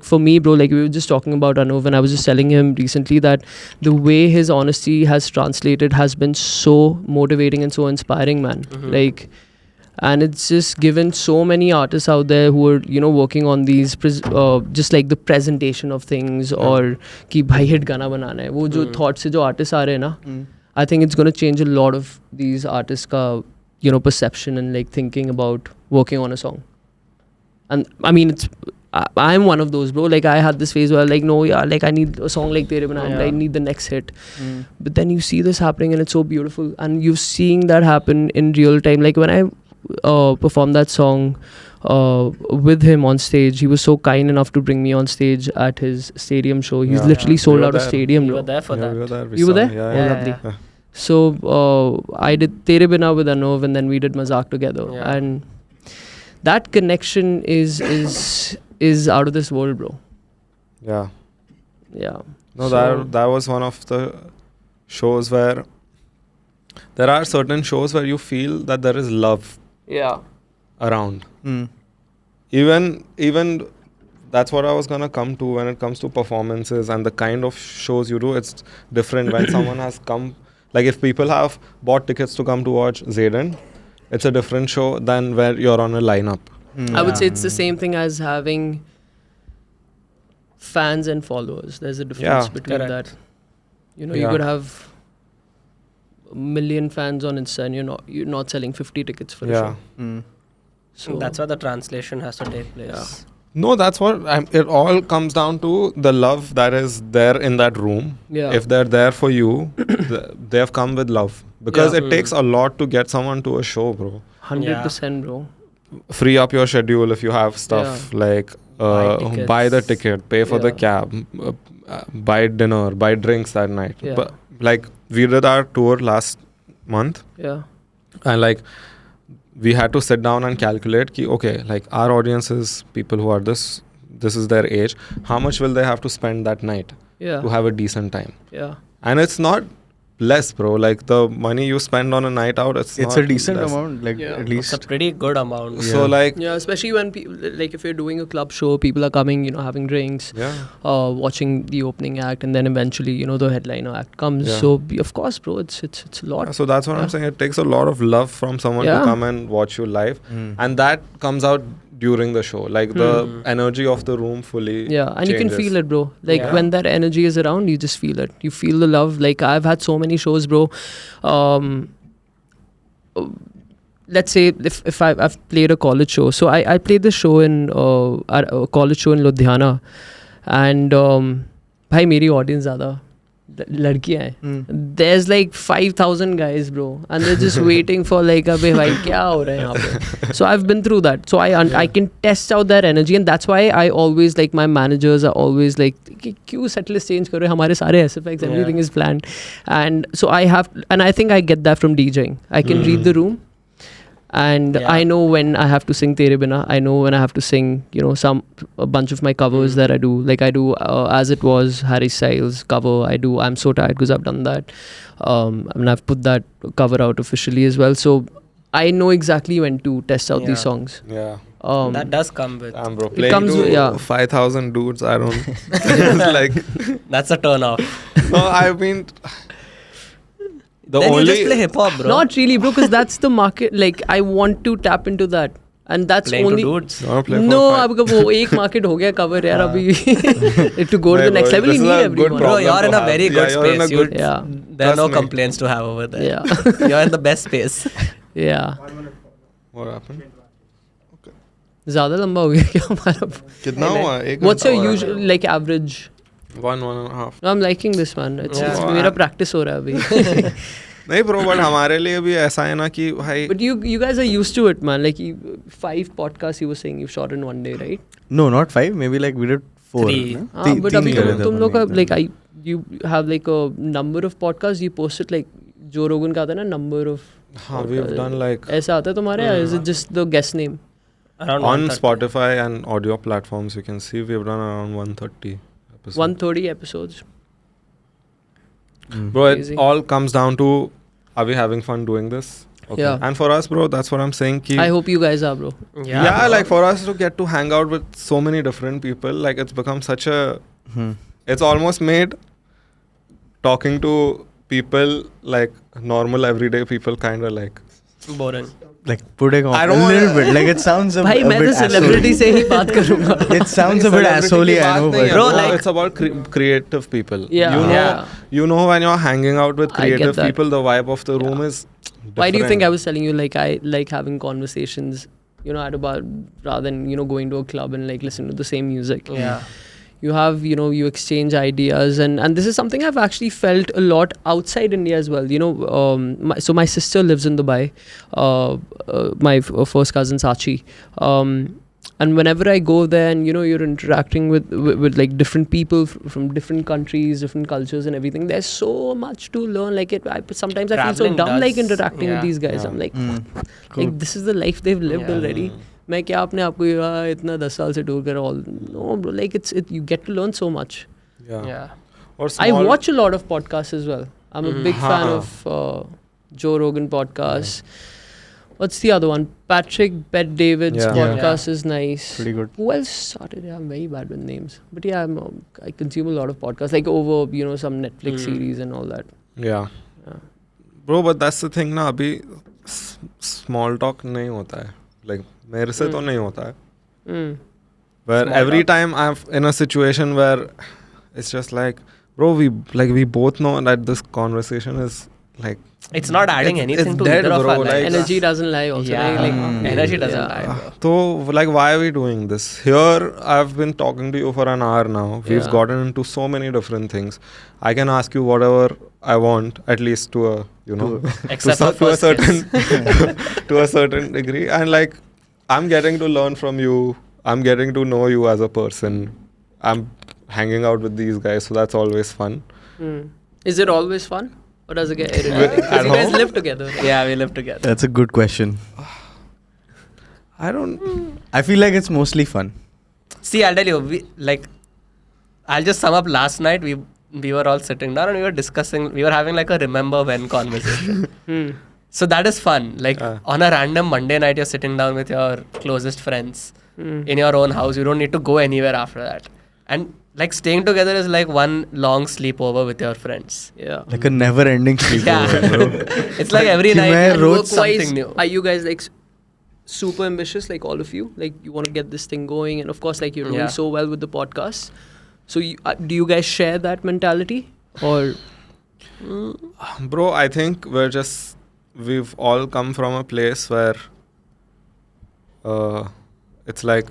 Speaker 2: for me, bro, we were just talking about Anuv, and I was just telling him recently that the way his honesty has translated has been so motivating and so inspiring, man. And it's just given so many artists out there who are working on these just like the presentation of things, or ki bhai hit gana banana hai, wo jo thoughts se jo artists aa rahe na, I think it's going to change a lot of these artists ka perception and thinking about working on a song. And I mean, I'm one of those, bro. I had this phase where I need a song like Tere Bina, I need the next hit. But then you see this happening, and it's so beautiful, and you're seeing that happen in real time. When I performed that song with him on stage, he was so kind enough to bring me on stage at his stadium show. He's literally sold out a stadium, bro.
Speaker 4: You were there for that.
Speaker 2: You were there?
Speaker 1: Yeah.
Speaker 2: Lovely. So I did Tere Bina with Anuv, and then we did Mazak together, and that connection is out of this world, bro.
Speaker 1: Yeah. No,
Speaker 2: So-
Speaker 1: that was one of the shows where there are certain shows where you feel that there is love around. Even that's what I was gonna come to when it comes to performances and the kind of shows you do. It's different when someone has come. If people have bought tickets to come to watch Zaeden, it's a different show than where you're on a lineup.
Speaker 2: I would say it's the same thing as having fans and followers. There's a difference between that. You could have a million fans on Insta, and you're not selling 50 tickets for a show. So
Speaker 4: that's why the translation has to take place.
Speaker 1: No, that's what it all comes down to, the love that is there in that room. If they're there for you, they have come with love. Because it takes a lot to get someone to a show, bro.
Speaker 2: 100%, bro.
Speaker 1: Free up your schedule if you have stuff buy the ticket, pay for the cab, buy dinner, buy drinks that night. But we did our tour last month. And we had to sit down and calculate our audience is people who are this is their age. How much will they have to spend that night to have a decent time? And it's not less, bro. The money you spend on a night out, it's
Speaker 3: a decent amount, at least.
Speaker 4: It's a pretty good amount.
Speaker 1: So
Speaker 2: especially when people, if you're doing a club show, people are coming, having drinks, watching the opening act, and then eventually, the headliner act comes. So of course, bro, it's a lot.
Speaker 1: So that's what I'm saying. It takes a lot of love from someone to come and watch you live, and that comes out during the show. The energy of the room fully
Speaker 2: and you can
Speaker 1: changes.
Speaker 2: feel it, bro. When that energy is around, you just feel it. You feel the love. I've had so many shows, bro. Let's say if I've played a college show. So I played this show in a college show in Ludhiana, and bhai, meri audience zyada लड़कियां हैं. There's like 5,000 guys, bro, and they're just waiting for like, अबे भाई क्या हो रहा है यहाँ पे? So I've been through that, so I can test out that energy, and that's why I always like my managers are always like, क्यों setlist change कर रहे हो? हमारे सारे SFX, everything is planned, and so I think I get that from DJing. I can read the room. And I know when I have to sing Tere Bina. I know when I have to sing, a bunch of my covers that I do. Like I do As It Was, Harry Styles cover. I do I'm So Tired because I've done that. And I've put that cover out officially as well. So I know exactly when to test out these songs.
Speaker 1: Yeah.
Speaker 4: That does come with.
Speaker 1: Bro, playing
Speaker 2: comes
Speaker 1: to
Speaker 2: with-
Speaker 1: 5,000 dudes, I don't. It's like,
Speaker 4: That's a turn off.
Speaker 1: no, I mean, the
Speaker 4: Then you
Speaker 1: only.
Speaker 4: just play hip hop, bro.
Speaker 2: Not really, bro, because that's the market. Like I want to tap into that, and that's
Speaker 4: playing
Speaker 2: only.
Speaker 4: to dudes.
Speaker 1: You wanna play for
Speaker 2: No,
Speaker 1: five?
Speaker 2: अब वो एक market हो गया cover यार अभी. To go to the
Speaker 1: Right,
Speaker 2: next
Speaker 1: bro,
Speaker 2: level,
Speaker 1: this
Speaker 2: you
Speaker 1: is
Speaker 2: need
Speaker 1: a good
Speaker 2: everyone.
Speaker 4: Bro,
Speaker 1: problem
Speaker 4: you're
Speaker 1: to
Speaker 4: in a
Speaker 1: have.
Speaker 4: very
Speaker 1: Yeah,
Speaker 4: good
Speaker 1: you're in a
Speaker 4: space.
Speaker 1: good-
Speaker 2: Yeah.
Speaker 4: There are no
Speaker 1: Trust me.
Speaker 4: complaints to have over there.
Speaker 2: Yeah.
Speaker 4: You're in the best space.
Speaker 2: Yeah.
Speaker 1: What happened?
Speaker 2: ज़्यादा लंबा हो गया क्या हमारा?
Speaker 1: कितना हुआ? एक
Speaker 2: What's your
Speaker 1: घंटा हुआ
Speaker 2: usual like average?
Speaker 1: 1.5.
Speaker 2: No, I'm liking this one. It's
Speaker 4: Yeah.
Speaker 2: मेरा practice हो रहा है अभी.
Speaker 1: नहीं bro, but हमारे लिए भी ऐसा है ना कि भाई.
Speaker 2: But you guys are used to it, man. Like 5 podcasts you were saying you shot in one day, right?
Speaker 3: No, not 5. Maybe like we did 4.
Speaker 4: 3.
Speaker 3: ना?
Speaker 2: But
Speaker 3: तीन
Speaker 2: अभी
Speaker 3: करे थे
Speaker 2: तुम लोग
Speaker 3: अपन
Speaker 2: का
Speaker 3: ने।
Speaker 2: like you have like a number of podcasts you post it like Joe Rogan का आता है ना number of.
Speaker 1: हाँ, we've done like
Speaker 2: ऐसा आता है तुम्हारे या is it just the guest name?
Speaker 4: Around
Speaker 1: on
Speaker 4: 130.
Speaker 1: Spotify and audio platforms you can see we've done around 130 episodes.
Speaker 2: 130 episodes.
Speaker 1: Bro, it
Speaker 2: Crazy.
Speaker 1: all comes down to are we having fun doing this? Okay.
Speaker 2: Yeah.
Speaker 1: And for us, bro, that's what I'm saying. Ki,
Speaker 2: I hope you guys are, bro.
Speaker 1: yeah,
Speaker 4: bro.
Speaker 1: like for us to get to hang out with so many different people, like it's become such a. It's almost made talking to people like normal everyday people kind of like.
Speaker 4: Boring.
Speaker 3: Like putting on
Speaker 1: I
Speaker 3: a
Speaker 1: don't
Speaker 3: little
Speaker 1: wanna-
Speaker 3: bit. Like it sounds a,
Speaker 2: भाई
Speaker 3: a
Speaker 2: मैं
Speaker 3: bit
Speaker 2: तो celebrity से ही बात करूँगा.
Speaker 3: It sounds a bit assholey, I know, but
Speaker 4: Bro, like-
Speaker 1: it's about creative people.
Speaker 2: Yeah.
Speaker 1: You know,
Speaker 2: Yeah.
Speaker 1: you know when you're hanging out with
Speaker 2: I get
Speaker 1: creative
Speaker 2: that.
Speaker 1: people, the vibe of the room is.
Speaker 2: Why do you think I
Speaker 1: different.
Speaker 2: was telling you like I like having conversations, at about rather than going to a club and like listening to the same music.
Speaker 4: Yeah.
Speaker 2: You have you exchange ideas and this is something I've actually felt a lot outside India as well. So my sister lives in Dubai. My first cousin Sachi. And whenever I go there and you're interacting with like different people from different countries, different cultures and everything, there's so much to learn. Like sometimes I feel so
Speaker 4: Traveling
Speaker 2: dumb like
Speaker 4: does-
Speaker 2: interacting with
Speaker 4: yeah.
Speaker 2: these guys.
Speaker 1: Yeah.
Speaker 2: I'm like,
Speaker 3: Cool.
Speaker 2: like this is the life they've lived
Speaker 4: Yeah.
Speaker 2: already. मैं क्या अपने आप को इतना 10 साल से tour कर all no bro, like you get to learn so much.
Speaker 1: Yeah.
Speaker 4: Yeah.
Speaker 1: Or
Speaker 2: I
Speaker 1: small-
Speaker 2: watch a lot of podcasts as well. I'm a big fan
Speaker 1: Haan.
Speaker 2: of Joe Rogan podcast. What's the other one? Patrick Bet David's
Speaker 1: Yeah.
Speaker 2: podcast is nice.
Speaker 3: pretty good.
Speaker 2: Who else started? Yeah, I'm very bad with names. But yeah, I consume a lot of podcasts, like over some Netflix series and all that.
Speaker 1: Yeah.
Speaker 2: Yeah.
Speaker 1: Bro, but that's the thing ना अभी small talk नहीं होता है. Like मेरे से तो नहीं होता है.
Speaker 2: Mm.
Speaker 1: Where
Speaker 4: Small
Speaker 1: every
Speaker 4: talk.
Speaker 1: time I'm in a situation where it's just like, bro, we both know that this conversation is like.
Speaker 4: It's not adding
Speaker 1: It's
Speaker 4: anything to
Speaker 1: dead,
Speaker 4: either of
Speaker 1: bro,
Speaker 4: our
Speaker 1: like-
Speaker 4: lives.
Speaker 2: Energy doesn't lie also.
Speaker 4: Yeah.
Speaker 2: right? Like,
Speaker 4: Energy doesn't
Speaker 2: Yeah.
Speaker 4: lie, bro.
Speaker 1: So like why are we doing this? Here I've been talking to you for an hour now. We've
Speaker 2: Yeah.
Speaker 1: gotten into so many different things. I can ask you whatever I want, at least to a
Speaker 4: Except for
Speaker 1: to a
Speaker 4: first
Speaker 1: certain to a certain degree. And like I'm getting to learn from you. I'm getting to know you as a person. I'm hanging out with these guys, so that's always fun.
Speaker 2: Mm. Is it always fun? Or does it get irritating?
Speaker 1: At
Speaker 2: Because you guys
Speaker 1: home?
Speaker 2: live together. right?
Speaker 4: Yeah, we live together.
Speaker 3: That's a good question.
Speaker 1: I don't.
Speaker 3: I feel like it's mostly fun.
Speaker 4: See, I'll tell you, I'll just sum up last night. We were all sitting down and we were discussing, we were having like a remember when conversation.
Speaker 2: Hmm.
Speaker 4: So that is fun. Like on a random Monday night, you're sitting down with your closest friends in your own house. You don't need to go anywhere after that. And like staying together is like one long sleepover with your friends.
Speaker 2: Yeah.
Speaker 3: Like a never-ending sleepover, bro.
Speaker 4: It's like every
Speaker 3: कि
Speaker 4: night
Speaker 3: मैं
Speaker 4: you
Speaker 3: rose
Speaker 4: work something new.
Speaker 2: Are you guys like super ambitious, like all of you? Like you want to get this thing going, and of course, like you're doing
Speaker 4: Yeah.
Speaker 2: so well with the podcast. So do you guys share that mentality, or
Speaker 1: Bro, I think we've all come from a place where it's like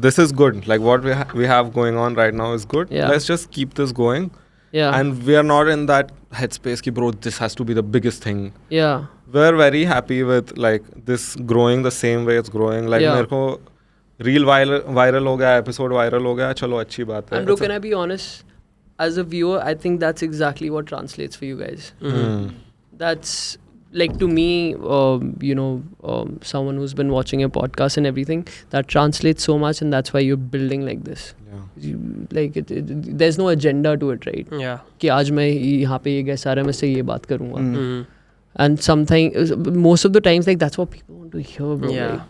Speaker 1: this is good. Like what we have going on right now is good.
Speaker 2: Yeah.
Speaker 1: Let's just keep this going.
Speaker 2: Yeah.
Speaker 1: And we are not in that headspace ki bro, this has to be the biggest thing.
Speaker 2: Yeah.
Speaker 1: We're very happy with like this growing the same way it's growing. Like
Speaker 2: Yeah.
Speaker 1: मेरे को reel viral हो गया, episode viral हो गया, चलो अच्छी बात है.
Speaker 2: And bro, can I be honest? As a viewer, I think that's exactly what translates for you guys. That's like to me, someone who's been watching your podcast and everything, that translates so much, and that's why you're building like this.
Speaker 1: Yeah.
Speaker 2: There's no agenda to it, right?
Speaker 4: Yeah.
Speaker 2: कि आज मैं यहाँ पे ये guest आ रहा है, मैं से ये बात करूँगा. And something, most of the times, like that's what people want to hear, bro.
Speaker 4: Yeah.
Speaker 2: Like,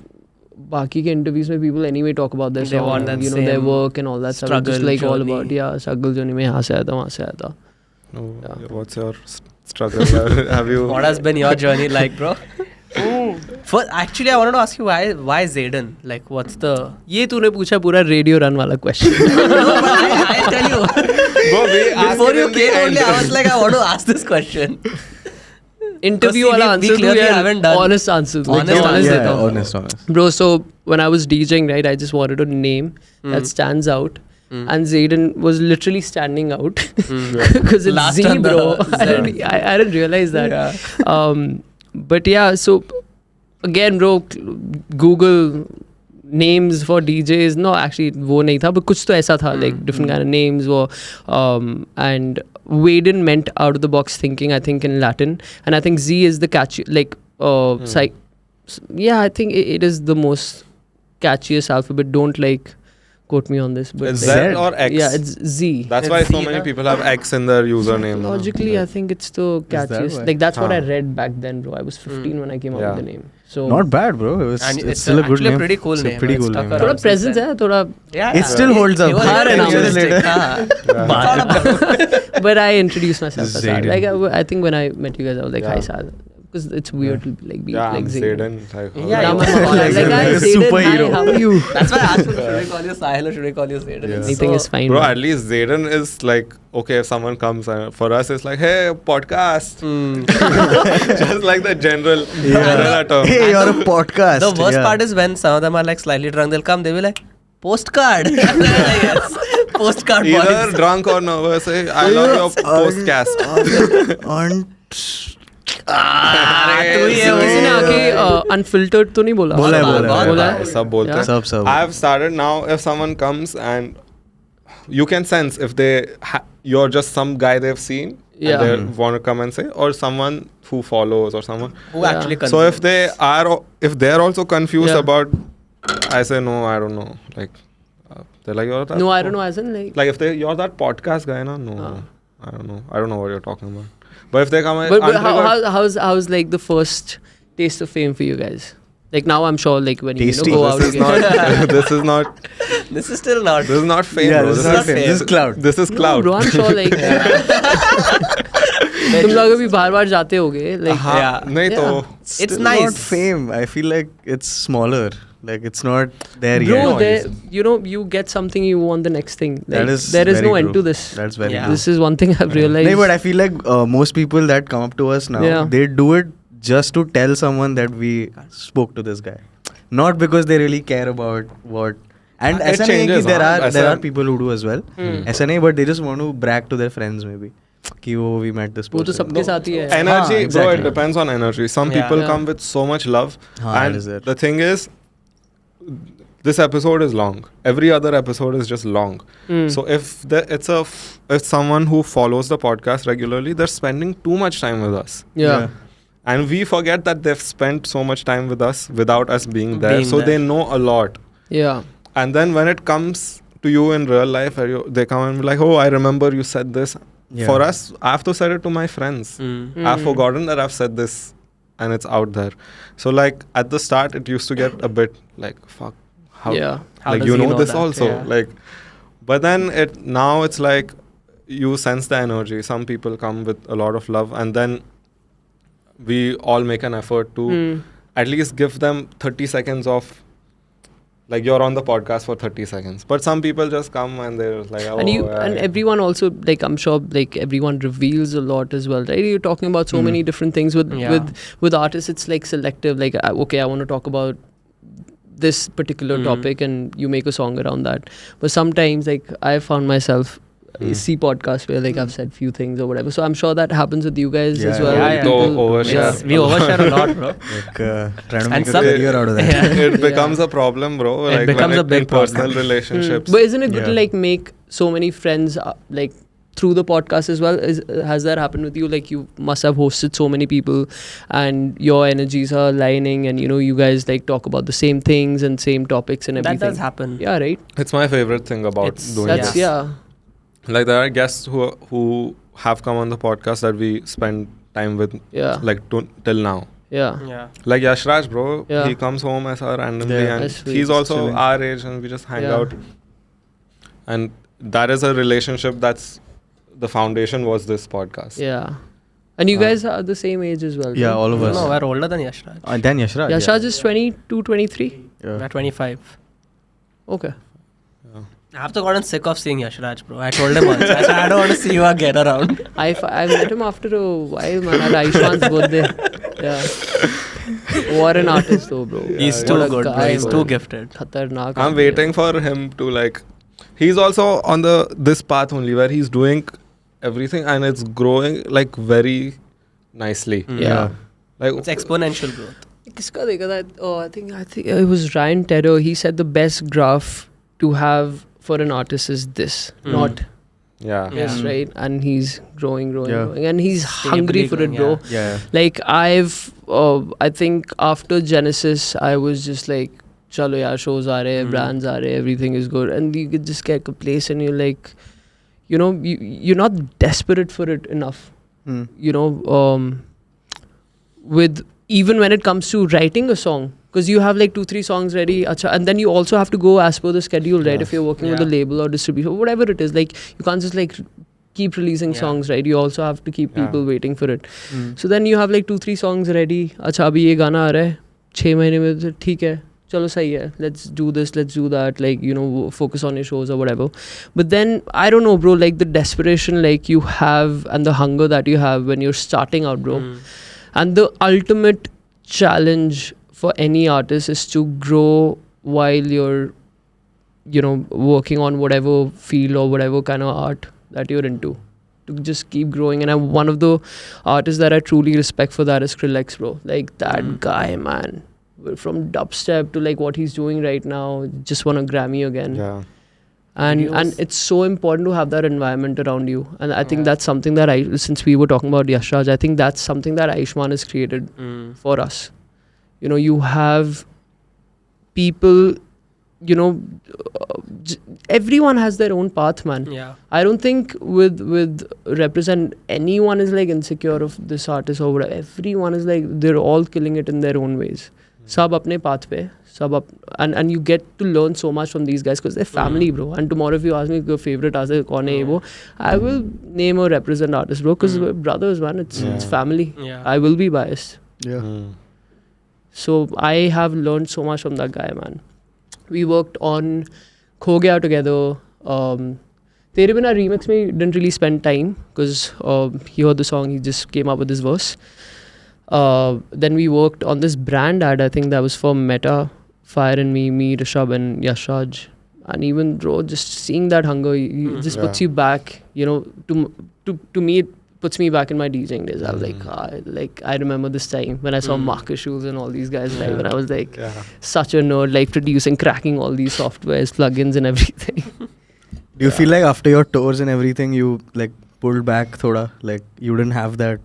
Speaker 2: बाकी के interviews में people anyway talk about their
Speaker 4: They
Speaker 2: song,
Speaker 4: want that
Speaker 2: their
Speaker 4: same
Speaker 2: work and all that stuff.
Speaker 4: struggle
Speaker 2: Just like all
Speaker 4: journey.
Speaker 2: about struggle journey में यहाँ से आया था, वहाँ से आया था.
Speaker 1: No,
Speaker 2: Yeah.
Speaker 1: what's your struggle? Have you?
Speaker 4: What has been your journey like, bro? First, actually, I wanted to ask you why Zaeden? Like, what's the?
Speaker 2: ये तूने पूछा पूरा radio run वाला question.
Speaker 4: No, but I'll tell you.
Speaker 1: Bro, we asked
Speaker 4: Before
Speaker 1: it
Speaker 4: you
Speaker 1: in the
Speaker 4: came
Speaker 1: end.
Speaker 4: only, I was like, I want to ask this question.
Speaker 2: Interview
Speaker 4: see,
Speaker 2: वाला
Speaker 4: we
Speaker 2: answer
Speaker 4: clearly
Speaker 2: तू
Speaker 4: haven't done-
Speaker 2: honest answer.
Speaker 4: Honest
Speaker 2: Like,
Speaker 4: answer.
Speaker 2: देता हूँ.
Speaker 3: honest.
Speaker 2: Bro, so when I was DJing, right, I just wanted a name that stands out. And Zaeden was literally standing out because it's
Speaker 4: Last
Speaker 2: Z,
Speaker 4: on the
Speaker 2: bro. I
Speaker 4: Z.
Speaker 2: didn't realize that.
Speaker 4: Yeah.
Speaker 2: But yeah, so again, bro, Google names for DJs. No, actually, वो नहीं था, but कुछ तो ऐसा था, like different kind of names were. And Zaeden meant out of the box thinking, I think, in Latin. And I think Z is the catchy, like, yeah, I think it is the most catchiest alphabet. Don't like quote me on this, but
Speaker 1: Is
Speaker 2: like,
Speaker 1: Z or X?
Speaker 2: yeah, it's Z.
Speaker 1: That's
Speaker 4: It's
Speaker 1: why so
Speaker 4: Z,
Speaker 1: many
Speaker 4: huh?
Speaker 1: people have X in their username.
Speaker 2: Logically, I think it's the
Speaker 3: that
Speaker 2: catchiest.
Speaker 3: why?
Speaker 2: Like that's what I
Speaker 1: Huh.
Speaker 2: read back then, bro. I was 15 when I came out
Speaker 1: Yeah.
Speaker 2: with the name. So
Speaker 3: Not bad, bro.
Speaker 4: And
Speaker 3: It's
Speaker 4: it's
Speaker 3: still a good
Speaker 4: actually a
Speaker 3: name.
Speaker 4: pretty cool
Speaker 3: It's
Speaker 4: name.
Speaker 3: a pretty
Speaker 4: It's
Speaker 3: cool
Speaker 4: stuck
Speaker 3: name.
Speaker 4: around
Speaker 2: थोड़ा
Speaker 4: since
Speaker 2: presence
Speaker 4: then.
Speaker 2: है, थोड़ा.
Speaker 4: Yeah,
Speaker 3: It still holds up.
Speaker 4: He was
Speaker 2: Haan,
Speaker 4: very
Speaker 2: and
Speaker 4: futuristic.
Speaker 2: हाँ. But I introduced myself as
Speaker 3: Zaeden.
Speaker 2: Like I think when I met you guys, I was like,
Speaker 1: Yeah.
Speaker 2: hi, Sad. Because it's weird to like be
Speaker 1: Yeah,
Speaker 2: like
Speaker 1: I'm
Speaker 2: Zaeden.
Speaker 1: Zaeden. Like,
Speaker 4: Yeah,
Speaker 2: Now
Speaker 4: you
Speaker 2: my
Speaker 4: are
Speaker 2: mom was like,
Speaker 3: like
Speaker 2: hi,
Speaker 3: a
Speaker 2: Zaeden,
Speaker 3: superhero.
Speaker 2: hi, how are you?
Speaker 4: That's why I asked him, should I call you Sahil or should I call you Zaeden?
Speaker 1: Yeah.
Speaker 2: Anything is fine.
Speaker 1: Bro,
Speaker 2: man.
Speaker 1: at least Zaeden is like, okay, if someone comes, for us it's like, hey, podcast. Just like the general term.
Speaker 3: Hey, you're a podcast.
Speaker 4: The worst
Speaker 3: yeah.
Speaker 4: part is when some of them are like slightly drunk, they'll come, they'll be like, postcard. Yes, postcard
Speaker 1: Either
Speaker 4: boys.
Speaker 1: drunk or nervous. Hey, I love your postcast.
Speaker 4: तू ही है वो।
Speaker 2: किसी ने आके unfiltered तो नहीं बोला.
Speaker 3: बोला है,
Speaker 4: बोला है।
Speaker 2: बोला है.
Speaker 1: सब बोलते हैं.
Speaker 3: सब.
Speaker 1: I've started now. If someone comes and you can sense if you're just some guy they've seen
Speaker 2: Yeah.
Speaker 1: and they want to come and say, or someone who follows or someone.
Speaker 4: Who
Speaker 2: Yeah.
Speaker 4: actually
Speaker 1: So if they're also confused
Speaker 2: Yeah.
Speaker 1: about, I say no, I don't know. Like they're like, you're that.
Speaker 2: No, I don't know. As in like.
Speaker 1: Like if you're that podcast guy, no, I don't know. I don't know what you're talking about. But if they come,
Speaker 2: But
Speaker 1: Untriggered-
Speaker 2: how's like the first taste of fame for you guys? Like now, I'm sure like when
Speaker 3: Tasty.
Speaker 2: you go out,
Speaker 1: this is
Speaker 2: you get-
Speaker 1: not. This is not.
Speaker 4: This is still not.
Speaker 1: This is not fame.
Speaker 3: Yeah,
Speaker 1: bro.
Speaker 3: this is not fame. This is cloud.
Speaker 1: This is
Speaker 2: No,
Speaker 1: cloud.
Speaker 2: bro, I'm sure like तुम लोग अभी बार-बार जाते होगे like
Speaker 1: हाँ,
Speaker 4: Yeah.
Speaker 1: नहीं तो.
Speaker 4: It's
Speaker 3: Still
Speaker 4: nice.
Speaker 3: Not fame. I feel like it's smaller. Like it's not there
Speaker 2: bro,
Speaker 3: yet.
Speaker 2: there, you get something, you want the next thing. Like,
Speaker 3: That is
Speaker 2: there is
Speaker 3: very
Speaker 2: no end
Speaker 3: true.
Speaker 2: to this.
Speaker 3: That's very
Speaker 4: Yeah.
Speaker 3: true.
Speaker 2: This is one thing I've realized.
Speaker 3: No, but I feel like most people that come up to us now,
Speaker 2: Yeah.
Speaker 3: they do it just to tell someone that we spoke to this guy, not because they really care about what. And
Speaker 1: It
Speaker 3: ऐसा नहीं है कि
Speaker 1: changes,
Speaker 3: there
Speaker 1: हाँ,
Speaker 3: are
Speaker 1: ऐसा-
Speaker 3: people who do as well. ऐसा नहीं, but they just want to brag to their friends maybe कि वो we met this
Speaker 2: वो तो
Speaker 3: person.
Speaker 2: सबके साथ ही है.
Speaker 1: Energy,
Speaker 3: हाँ,
Speaker 1: bro, it
Speaker 3: exactly.
Speaker 1: depends on energy. Some
Speaker 4: Yeah.
Speaker 1: people
Speaker 2: Yeah.
Speaker 1: come with so much love.
Speaker 3: हाँ, that
Speaker 1: And
Speaker 3: is it.
Speaker 1: the thing is, this episode is long. Every other episode is just long. So if someone who follows the podcast regularly, they're spending too much time with us.
Speaker 2: Yeah.
Speaker 1: And we forget that they've spent so much time with us without us being there.
Speaker 4: Being
Speaker 1: So
Speaker 4: there.
Speaker 1: they know a lot.
Speaker 2: Yeah.
Speaker 1: And then when it comes to you in real life, they come and be like, oh, I remember you said this.
Speaker 3: Yeah.
Speaker 1: For us, I have to say it to my friends. I've forgotten that I've said this and it's out there. So like at the start, it used to get a bit like, fuck. How,
Speaker 2: Yeah.
Speaker 4: How
Speaker 1: like
Speaker 4: does
Speaker 1: you
Speaker 4: he
Speaker 1: know
Speaker 4: know
Speaker 1: this
Speaker 4: that?
Speaker 1: also.
Speaker 4: Yeah.
Speaker 1: Like, but then now it's like you sense the energy. Some people come with a lot of love and then we all make an effort to at least give them 30 seconds of like you're on the podcast for 30 seconds. But some people just come and they're like, oh,
Speaker 2: And everyone also, like I'm sure like everyone reveals a lot as well, right? You're talking about so many different things with artists. It's like selective, like okay, I want to talk about this particular topic and you make a song around that. But sometimes like I found myself see podcasts where like I've said few things or whatever. So I'm sure that happens with you guys as well.
Speaker 4: Yeah.
Speaker 1: Overshare.
Speaker 4: We overshare a lot, bro.
Speaker 3: Trying to make a
Speaker 4: some-
Speaker 3: career out of that.
Speaker 1: It becomes a problem, bro. Like
Speaker 4: becomes
Speaker 1: when
Speaker 4: a big
Speaker 1: in personal
Speaker 4: problem.
Speaker 1: relationships.
Speaker 2: But isn't it good to
Speaker 3: Yeah.
Speaker 2: like make so many friends like through the podcast as well? Has that happened with you? Like you must have hosted so many people and your energies are aligning and you guys like talk about the same things and same topics and everything.
Speaker 4: That does happen.
Speaker 2: Yeah, right?
Speaker 1: It's my favorite thing about
Speaker 4: It's-
Speaker 1: doing
Speaker 2: That's
Speaker 1: this.
Speaker 2: yeah.
Speaker 1: Like there are guests who have come on the podcast that we spend time with
Speaker 2: Yeah.
Speaker 1: like till now.
Speaker 2: Yeah.
Speaker 4: Yeah.
Speaker 1: Like Yashraj, bro,
Speaker 2: Yeah.
Speaker 1: he comes home as our randomly
Speaker 3: Yeah.
Speaker 1: and
Speaker 2: That's sweet.
Speaker 1: he's also
Speaker 3: Chilling.
Speaker 1: our age and we just hang
Speaker 2: Yeah.
Speaker 1: out. And that is a relationship that's the foundation was this podcast.
Speaker 2: Yeah. And you guys are the same age as well.
Speaker 3: Yeah,
Speaker 2: right?
Speaker 3: all of us.
Speaker 4: No, we're older than Yashraj.
Speaker 3: Then Yashraj.
Speaker 2: Yashraj is 22, 23.
Speaker 3: Yeah.
Speaker 4: We're 25.
Speaker 2: Okay.
Speaker 4: I have to gotten sick of seeing Yashraj, bro. I told him once. I said, I don't want to see you again around.
Speaker 2: I met him after a while, man, at Aishman's birthday. Yeah. What an artist though, bro.
Speaker 4: He's
Speaker 2: What
Speaker 4: too
Speaker 2: a
Speaker 4: good, bro.
Speaker 2: guy,
Speaker 4: He's
Speaker 2: man.
Speaker 4: too gifted.
Speaker 2: Khatarnak.
Speaker 1: I'm waiting for him to like he's also on this path only where he's doing everything and it's growing like very nicely.
Speaker 2: Yeah.
Speaker 1: Like
Speaker 4: It's exponential growth.
Speaker 2: Kiska dekha that? Oh, I think it was Ryan Tedder. He said the best graph to have for an artist is this, not
Speaker 1: yeah.
Speaker 2: this,
Speaker 4: Yeah.
Speaker 2: right? And he's growing,
Speaker 3: Yeah.
Speaker 2: and he's hungry for it,
Speaker 4: growing,
Speaker 2: bro.
Speaker 3: Yeah.
Speaker 2: Like I think after Genesis, I was just like, chalo yaar, shows aa rahe, brands aa rahe, everything is good, and you could just get complacent. You're like, you're not desperate for it enough. With even when it comes to writing a song, because you have like 2-3 songs ready, and then you also have to go as per the schedule, right?
Speaker 1: Yes.
Speaker 2: If you're working with a label or distributor, whatever it is, like you can't just like keep releasing songs, right? You also have to keep people waiting for it. So then you have like 2-3 songs ready. अच्छा अभी ये गाना आ रहा है 6 महीने में तो ठीक है चलो सही है, let's do this, let's do that, like focus on your shows or whatever. But then I don't know, bro, like the desperation like you have and the hunger that you have when you're starting out, bro. And the ultimate challenge for any artist is to grow while you're working on whatever field or whatever kind of art that you're into, to just keep growing. And one of the artists that I truly respect for that is Skrillex, bro. Like that guy, man, from dubstep to like what he's doing right now, just won a Grammy again.
Speaker 1: Yeah.
Speaker 2: And it's so important to have that environment around you. And I think that's something that since we were talking about Yashraj, I think that's something that Aishman has created for us. You have people, everyone has their own path, man.
Speaker 4: Yeah.
Speaker 2: I don't think with Represent, anyone is like insecure of this artist or whatever. Everyone is like, they're all killing it in their own ways. Sab apne path pe. And you get to learn so much from these guys because they're family, bro. And tomorrow if you ask me your favorite artist kaun hai wo, I will name a Represent artist, bro, because we're brothers, man. It's family.
Speaker 4: Yeah.
Speaker 2: I will be biased.
Speaker 3: Yeah.
Speaker 2: So I have learned so much from that guy, man. We worked on Kho Gaya together. Tere Bina remix में didn't really spend time because he heard the song, he just came up with this verse. Then we worked on this brand ad, I think that was for Meta, Fire and Me, Rishabh and Yashraj. And even bro, just seeing that hunger, it just puts you back, to me it puts me back in my DJing days. I was like, I remember this time when I saw Marcus Schulz and all these guys live, and I was like such a nerd, like producing, cracking all these softwares, plugins and everything.
Speaker 3: Do you feel like after your tours and everything, you like pulled back thoda? Like you didn't have that?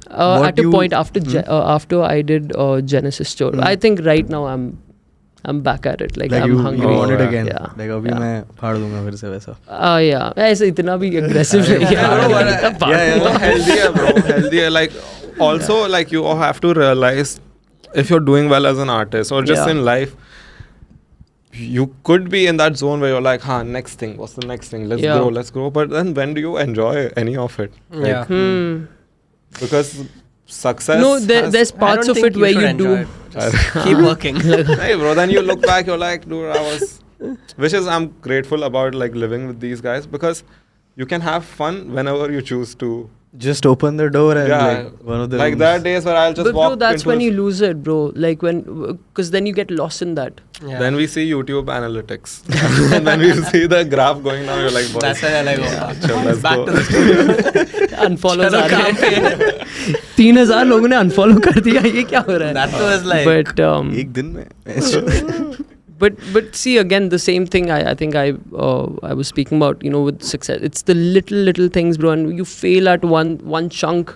Speaker 2: At a point after I did Genesis tour, I think right now I'm back at it. Like I'm
Speaker 3: you
Speaker 2: hungry.
Speaker 3: want it again.
Speaker 2: Yeah.
Speaker 3: Like अभी मैं फाड़ दूंगा फिर से वैसा.
Speaker 2: Yeah. ऐसे इतना भी aggressive नहीं है.
Speaker 1: Healthier, bro. Healthier. Like also like you have to realize if you're doing well as an artist or just in life, you could be in that zone where you're like, next thing, what's the next thing? Let's grow. But then when do you enjoy any of it?
Speaker 4: Yeah.
Speaker 1: Because success.
Speaker 2: No, there's parts of it where you do.
Speaker 4: Keep working.
Speaker 1: Hey, bro. Then you look back, you're like, dude, I'm grateful about like living with these guys because you can have fun whenever you choose to
Speaker 3: Just open the door and
Speaker 1: Yeah,
Speaker 3: like one of the
Speaker 1: like
Speaker 3: rooms.
Speaker 1: there are days where I'll just
Speaker 2: But
Speaker 1: walk
Speaker 2: bro, that's
Speaker 1: into
Speaker 2: when
Speaker 1: a-
Speaker 2: you lose it, bro. Like when, because then you get lost in that.
Speaker 4: Yeah.
Speaker 1: Then we see YouTube analytics. And then we see the graph going down. You're like, boys,
Speaker 4: That's when I like,
Speaker 1: chill, let's
Speaker 4: back
Speaker 1: go.
Speaker 4: to the studio.
Speaker 2: Unfollows
Speaker 4: चलो
Speaker 2: आ
Speaker 4: काम
Speaker 2: रहे हैं.
Speaker 4: पे.
Speaker 2: 3000 लोगों ने unfollow कर दिया. ये क्या हो रहा है?
Speaker 4: That was like.
Speaker 2: But
Speaker 3: एक दिन में
Speaker 2: but see, again, the same thing. I think I was speaking about, you know, with success. It's the little things, bro. And you fail at one chunk,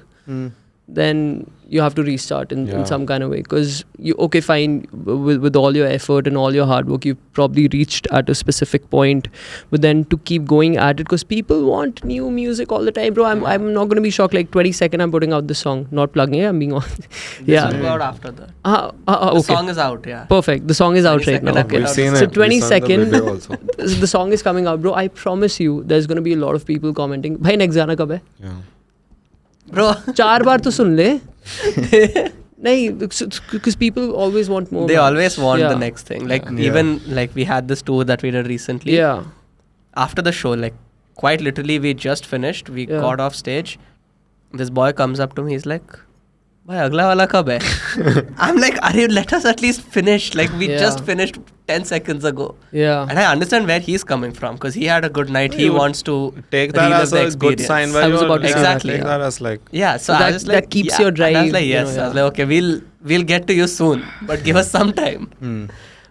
Speaker 2: then you have to restart in some kind of way. Because okay, fine, with all your effort and all your hard work, you've probably reached at a specific point. But then to keep going at it, because people want new music all the time, bro. I'm not gonna be shocked. Like 22nd, I'm putting out this song, not plugging it. I'm being honest.
Speaker 4: This will go out after that.
Speaker 2: Okay.
Speaker 4: The song is out, yeah.
Speaker 2: Perfect. The song is out right
Speaker 4: 22nd,
Speaker 2: now.
Speaker 4: I've
Speaker 2: Okay.
Speaker 1: We've seen
Speaker 2: So
Speaker 1: it. We saw the
Speaker 2: 22nd,
Speaker 1: video also.
Speaker 2: the song is coming out, bro. I promise you, there's gonna be a lot of people commenting. भाई next गाना कब है?
Speaker 1: Yeah.
Speaker 4: Bro.
Speaker 2: 4 बार तो सुन ले. नहीं, because people always want more.
Speaker 4: They
Speaker 2: man.
Speaker 4: always want
Speaker 2: Yeah.
Speaker 4: the next thing. Like
Speaker 3: Yeah.
Speaker 4: even like we had this tour that we did recently.
Speaker 2: Yeah.
Speaker 4: After the show, like quite literally, we just finished. We
Speaker 2: Yeah.
Speaker 4: got off stage. This boy comes up to me. He's like, "Bhai, agla wala kab hai?" I'm like, "Arey, let us at least finish. Like we
Speaker 2: Yeah.
Speaker 4: just finished 10 seconds ago."
Speaker 2: Yeah.
Speaker 4: And I understand where he's coming from because he had a good night. He
Speaker 1: You
Speaker 4: wants to
Speaker 1: Take that
Speaker 4: relive
Speaker 1: as
Speaker 4: the
Speaker 1: a good
Speaker 4: experience.
Speaker 1: sign where
Speaker 2: I was
Speaker 1: you're
Speaker 2: about to say
Speaker 4: that,
Speaker 1: Take
Speaker 2: yeah.
Speaker 1: that as like,
Speaker 4: Yeah, so
Speaker 2: So
Speaker 4: I
Speaker 2: that-
Speaker 4: was like,
Speaker 2: that keeps
Speaker 4: yeah.
Speaker 2: your drive,
Speaker 4: And I was like,
Speaker 2: you
Speaker 4: yes.
Speaker 2: know,
Speaker 4: I was
Speaker 2: yeah.
Speaker 4: like, okay, we'll get to you soon, but give us some time.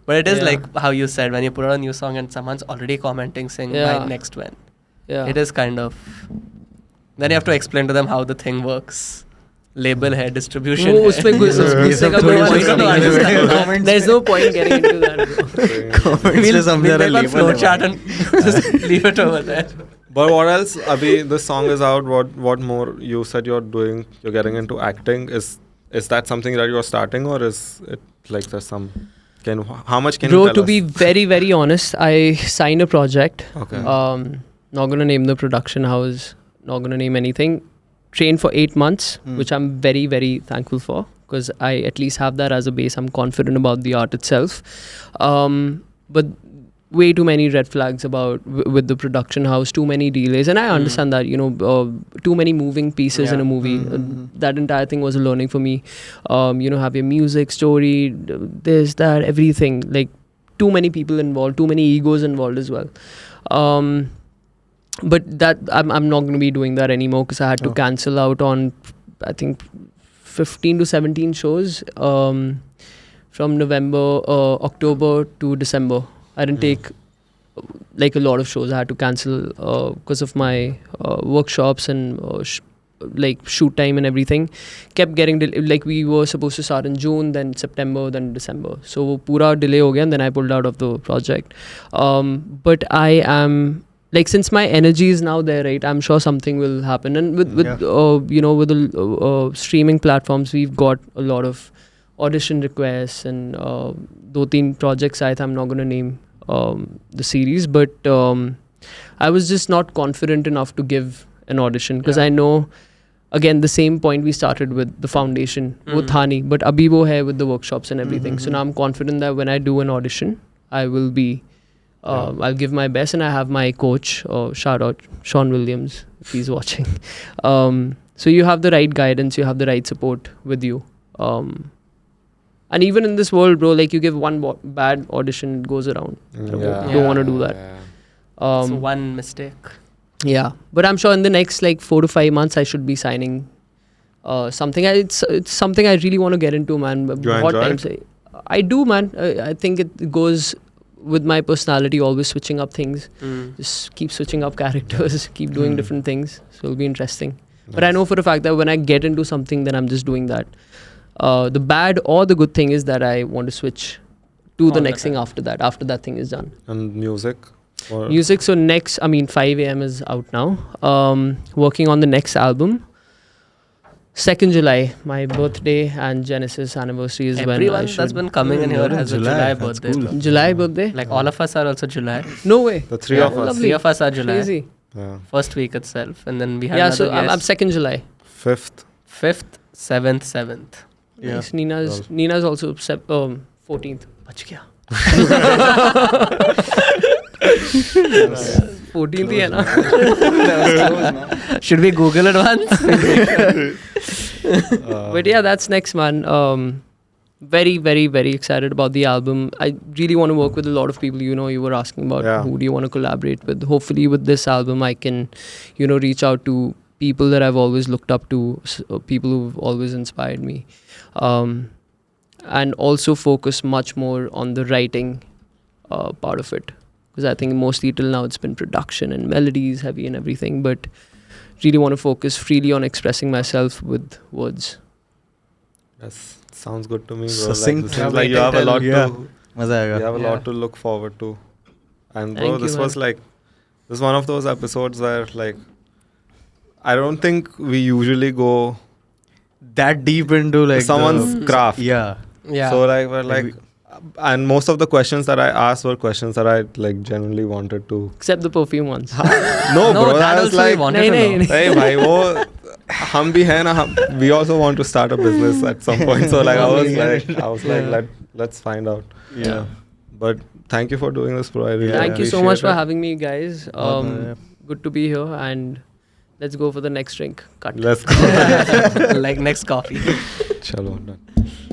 Speaker 4: But it is
Speaker 2: Yeah.
Speaker 4: like how you said, when you put out a new song and someone's already commenting, saying,
Speaker 2: Yeah.
Speaker 4: "Bhai, next when?"
Speaker 2: Yeah.
Speaker 4: It is kind of. Then you have to explain to them how the thing works. Label है, distribution
Speaker 2: वो
Speaker 4: है.
Speaker 2: उसमें गुस्से का कोई point नहीं है. There's no point getting into that, bro.
Speaker 3: Comments
Speaker 4: We'll
Speaker 3: में समझा
Speaker 4: make
Speaker 3: रहा
Speaker 4: one
Speaker 3: label
Speaker 4: flow
Speaker 3: है
Speaker 4: chart
Speaker 3: भाई.
Speaker 4: and just leave it over there.
Speaker 1: But what else? Abhi, the song is out. What more? You said you're doing. You're getting into acting. Is that something that you're starting, or is it like there's some? How much can
Speaker 2: Bro,
Speaker 1: you tell
Speaker 2: to
Speaker 1: us?
Speaker 2: be very, very honest, I signed a project.
Speaker 1: Okay.
Speaker 2: Not gonna name the production house. Not gonna name anything. Trained for 8 months, which I'm very, very thankful for, because I at least have that as a base. I'm confident about the art itself. But way too many red flags about with the production house, too many delays, and I understand that, you know, too many moving pieces in a movie. That entire thing was a learning for me. You know, have your music, story, this, that, everything. Like too many people involved, too many egos involved as well. But that I'm not going to be doing that anymore, because I had to cancel out on, I think, 15 to 17 shows from October to December. I didn't take like a lot of shows. I had to cancel because of my workshops and like shoot time and everything. Kept getting like we were supposed to start in June, then September, then December. So wo pura delay ho gaya, and then I pulled out of the project. But I am, like, since my energy is now there, right, I'm sure something will happen. And with you know, with the streaming platforms, we've got a lot of audition requests and 2-3 projects. I'm not going to name the series, but I was just not confident enough to give an audition, because I know, again, the same point we started with the foundation, wo tha nahi, but abhi wo hai with the workshops and everything. So now I'm confident that when I do an audition, I will be I'll give my best, and I have my coach, shout out Sean Williams if he's watching. So you have the right guidance, you have the right support with you. And even in this world, bro, like, you give one bad audition, it goes around. Don't want to do that.
Speaker 4: It's one mistake.
Speaker 2: Yeah, but I'm sure in the next like 4 to 5 months, I should be signing something. It's something I really want to get into, man.
Speaker 1: Do you enjoy
Speaker 2: it? I do, man. I think it goes with my personality, always switching up things. Just keep switching up characters, keep doing different things. So it'll be interesting. Nice. But I know for a fact that when I get into something, then I'm just doing that. The bad or the good thing is that I want to switch to the next thing after that thing is done.
Speaker 1: And music?
Speaker 2: Music, so next, 5 a.m. is out now. Working on the next album. 2nd July, my birthday and Genesis anniversary is
Speaker 4: Everyone
Speaker 2: when I should...
Speaker 4: that's been coming in here has a July
Speaker 3: That's
Speaker 4: birthday.
Speaker 3: cool.
Speaker 2: July birthday?
Speaker 4: Like all of us are also July.
Speaker 2: No way.
Speaker 1: The three of us.
Speaker 2: Lovely.
Speaker 4: 3 of us are July.
Speaker 2: Crazy.
Speaker 1: Yeah.
Speaker 4: First week itself. And then we have
Speaker 2: Yeah,
Speaker 4: another
Speaker 2: so I'm
Speaker 4: guest.
Speaker 2: 2nd July.
Speaker 1: 5th.
Speaker 4: 5th, 7th, 7th.
Speaker 3: Yeah.
Speaker 2: Nice. Nina's also 14th. Bach gaya. 14th ही है ना.
Speaker 4: Should we Google it once?
Speaker 2: But yeah, that's next, man. Very, very, very excited about the album. I really want to work with a lot of people. You know, you were asking about who do you want to collaborate with. Hopefully with this album I can, you know, reach out to people that I've always looked up to, people who've always inspired me. And also focus much more on the writing part of it. Because I think mostly till now it's been production and melodies heavy and everything, but really want to focus freely on expressing myself with words.
Speaker 1: Yes, sounds good to me, bro.
Speaker 3: Succinct.
Speaker 1: Seems like you have a lot
Speaker 3: Yeah.
Speaker 1: to.
Speaker 3: Maza aayega.
Speaker 1: You have a lot to look forward to. And bro,
Speaker 2: Thank you,
Speaker 1: this
Speaker 2: man.
Speaker 1: was like, this is one of those episodes where like, I don't think we usually go
Speaker 3: That deep into like
Speaker 1: someone's craft.
Speaker 3: Yeah.
Speaker 4: Yeah.
Speaker 1: So like we're like, and most of the questions that I asked were questions that I like genuinely wanted to.
Speaker 2: Except the perfume ones.
Speaker 1: No,
Speaker 4: No,
Speaker 1: bro,
Speaker 4: that
Speaker 1: I was
Speaker 4: also we
Speaker 1: like,
Speaker 4: wanted to know.
Speaker 2: नहीं.
Speaker 1: hey bhai, wo hum bhi hai na, we also want to start a business at some point. So like I was like, let's find out.
Speaker 3: Yeah.
Speaker 1: But thank you for doing this, bro. I really
Speaker 2: Thank you so
Speaker 1: appreciate
Speaker 2: much for
Speaker 1: it.
Speaker 2: having me, guys. Good to be here, and let's go for the next drink. Cut.
Speaker 1: Let's go.
Speaker 4: Like next coffee.
Speaker 1: Chalo, done.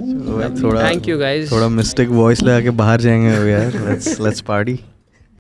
Speaker 3: चलो भाई थोड़ा
Speaker 2: Thank you, guys.
Speaker 3: थोड़ा mistake voice लगा के बाहर जाएंगे अब यार. Let's party.